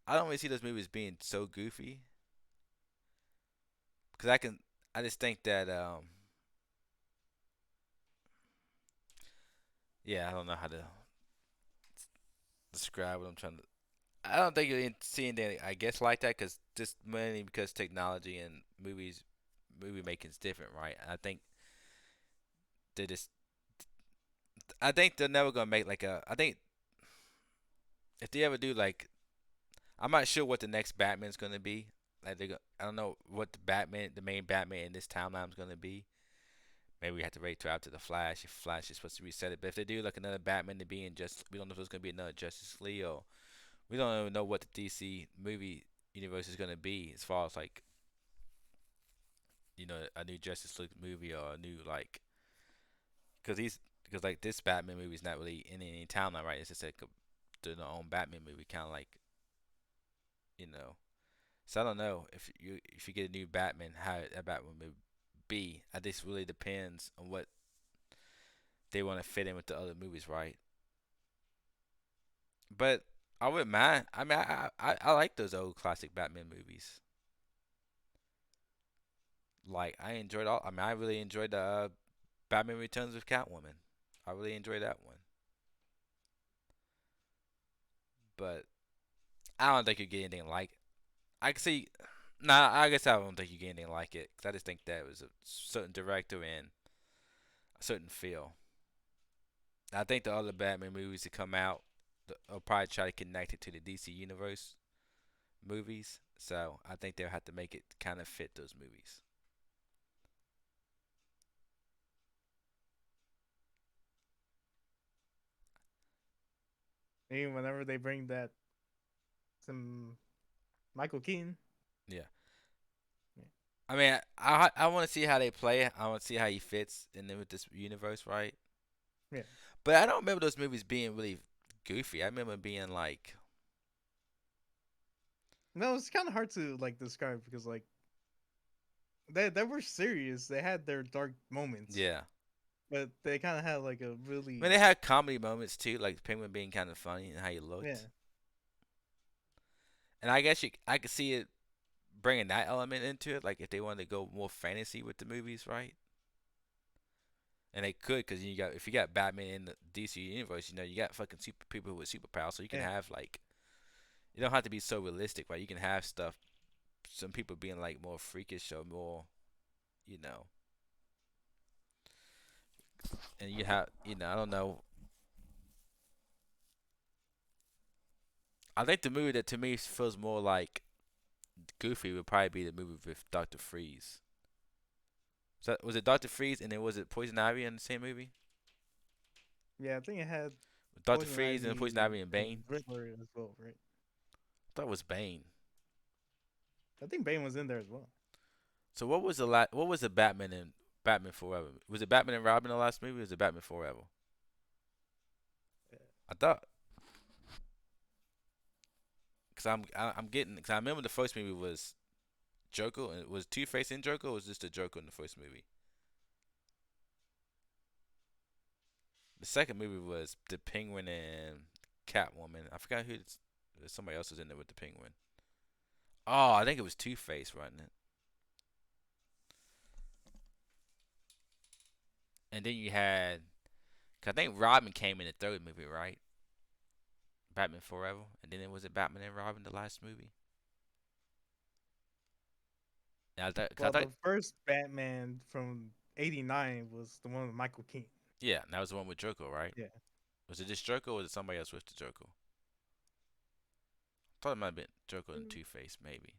don't really see those movies being so goofy because I just think that yeah, I don't know how to describe what I'm trying to. I don't think you'll see anything I guess like that because just mainly because technology and movie making is different, right? They just I think they're never gonna make like a. I think if they ever do like, I'm not sure what the next Batman's gonna be. Like I don't know what the main Batman in this timeline is gonna be. Maybe we have to wait till after the Flash. If Flash is supposed to reset it, but if they do like another Batman to be in just, we don't know if it's gonna be another Justice League or we don't even know what the DC movie universe is gonna be as far as like a new Justice League movie or a new like because like this Batman movie is not really in any timeline, right? It's just like their own Batman movie, kind of like you know. So I don't know if you get a new Batman, how that Batman would be. I think really depends on what they want to fit in with the other movies, right? But I wouldn't mind. I mean, I like those old classic Batman movies. Like I enjoyed all. I mean, I really enjoyed the Batman Returns with Catwoman. I really enjoyed that one. But I don't think you get anything like. I can see. Nah, I guess I don't think you get anything like it. Cause I just think that was a certain director and a certain feel. I think the other Batman movies that come out, will probably try to connect it to the DC Universe movies. So I think they'll have to make it kind of fit those movies. Even whenever they bring that some Michael Keaton. Yeah. Yeah. I mean, I want to see how they play. I want to see how he fits in with this universe, right? Yeah. But I don't remember those movies being really goofy. I remember being like, No, it's kind of hard to like describe because like they were serious. They had their dark moments, yeah. but they kind of had like a I mean, really they had comedy moments too, like Penguin being kind of funny and how he yeah. looked. And I guess I could see it bringing that element into it, like if they wanted to go more fantasy with the movies, right? And they could, cause if you got Batman in the DC universe, you got fucking super people with superpowers, so you can Yeah. have like you don't have to be so realistic, right? You can have stuff, some people being like more freakish or more, you know, and you have, I don't know. I think the movie that to me feels more like Goofy would probably be the movie with Doctor Freeze. So was it Doctor Freeze and then was it Poison Ivy in the same movie? Yeah, I think it had Doctor Poison Freeze and Poison Ivy Ivy and and Bane. Riddler as well, right? I thought it was Bane. I think Bane was in there as well. So what was What was the Batman in Batman Forever? Was it Batman and Robin the last movie? Or was it Batman Forever? Yeah. I thought because I'm getting because I remember the first movie was Joker and was Two Face in Joker or was just the Joker in the first movie? The second movie was the Penguin and Catwoman. I forgot somebody else was in there with the Penguin. Oh, I think it was Two Face, wasn't it? and then you had, 'cause I think Robin came in the third movie, right? Batman Forever, and then it was it Batman and Robin the last movie. Yeah, 'cause I Well, thought, the first Batman from '89 was the one with Michael Keaton. yeah, that was the one with Joker, right? Yeah, Was it just Joker or was it somebody else with the Joker? I thought it might have been Joker and Two Face, maybe.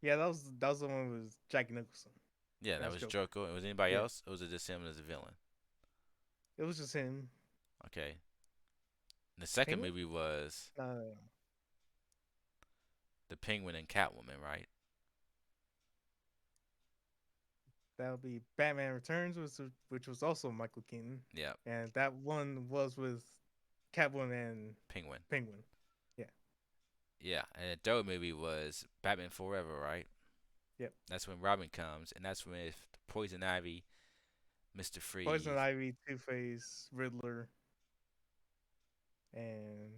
yeah, that was the one with Jack Nicholson Yeah, that as was Joker. Joker. Was anybody Yeah, else, or was it just him as a villain? it was just him. Okay. And the second Penguin? movie was Uh, the Penguin and Catwoman, right? that would be Batman Returns, which was also Michael Keaton, Yeah, and that one was with Catwoman and Penguin. Penguin. Yeah, Yeah, and the third movie was Batman Forever, right? yep. That's when Robin comes, and that's when Poison Ivy, Mister Poison Freeze. Ivy, Two Face, Riddler, and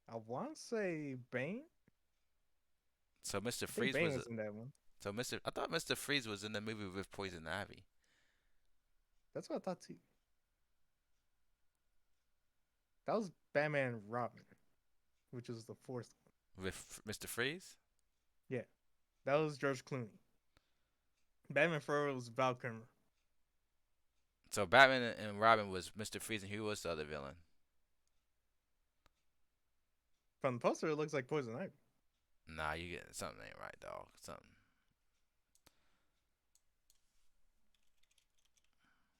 I want to say Bane. So Mister I think Freeze Bane was was in that one. so Mister. I thought Mister Freeze was in the movie with Poison Ivy That's what I thought too. That was Batman and Robin, which was the fourth one. with Mister Freeze. Yeah, that was George Clooney. Batman Forever was Val Kilmer. So Batman and Robin was Mister Freeze, and who was the other villain? From the poster, it looks like Poison Ivy. Nah, you get something ain't right, dog. Something.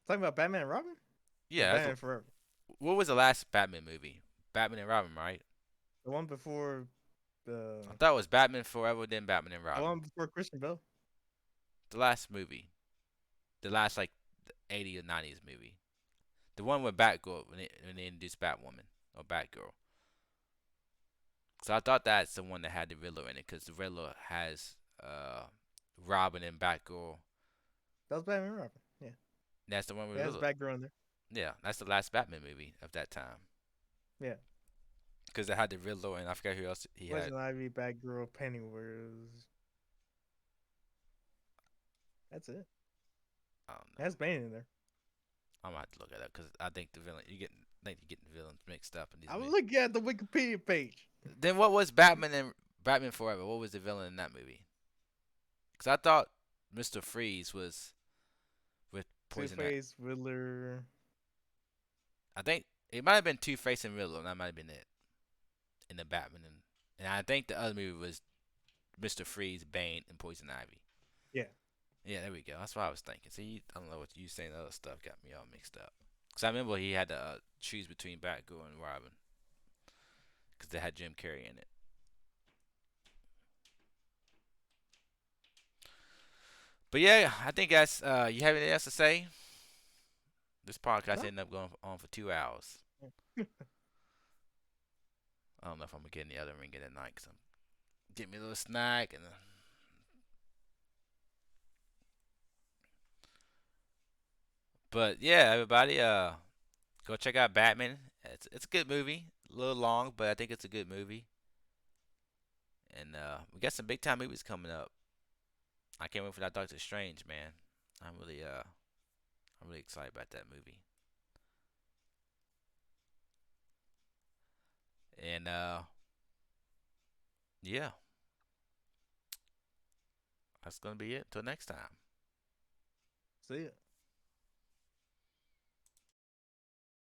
Talking about Batman and Robin or Yeah, Batman Forever? what was the last Batman movie? Batman and Robin, right? The one before the I thought it was Batman Forever, then Batman and the Robin. one before Christian Bale. The last movie, the last like the 80s or 90s movie, the one with Batgirl when they introduced Batwoman or Batgirl. So I thought that's the one that had the Riddler in it, because the Riddler has Robin and Batgirl. That was Batman and Robin. Yeah, That's the one with yeah, it's Riddler. Batgirl in there. Yeah, that's the last Batman movie of that time. Yeah, Because it had the Riddler, and I forgot who else he had. Poison Ivy, Batgirl, Pennyworth. That's it. I don't know. That's Bane in there. I'm gonna have to look it up because I think you're getting the villains mixed up in these I'm movies. looking at the Wikipedia page. Then what was Batman and Batman Forever? What was the villain in that movie? Because I thought Mister Freeze was with Two Poison. I Face, Riddler. think it might have been Two Face and Riddler, and that might have been it in the Batman. And I think the other movie was Mister Freeze, Bane, and Poison Ivy. Yeah, Yeah, there we go. That's what I was thinking. See, I don't know what you saying. The other stuff got me all mixed up. Because I remember he had to choose between Batgirl and Robin, because they had Jim Carrey in it. But yeah, I think that's. You have anything else to say? This podcast no. ended up going on for 2 hours. I don't know if I'm gonna get in the other ring at night, because I'm getting me a little snack and. But yeah, everybody, go check out Batman. It's a good movie. A little long, but I think it's a good movie. And we got some big time movies coming up. I can't wait for that Doctor Strange, man. I'm really I'm really excited about that movie. And yeah, that's gonna be it. Till next time. See ya.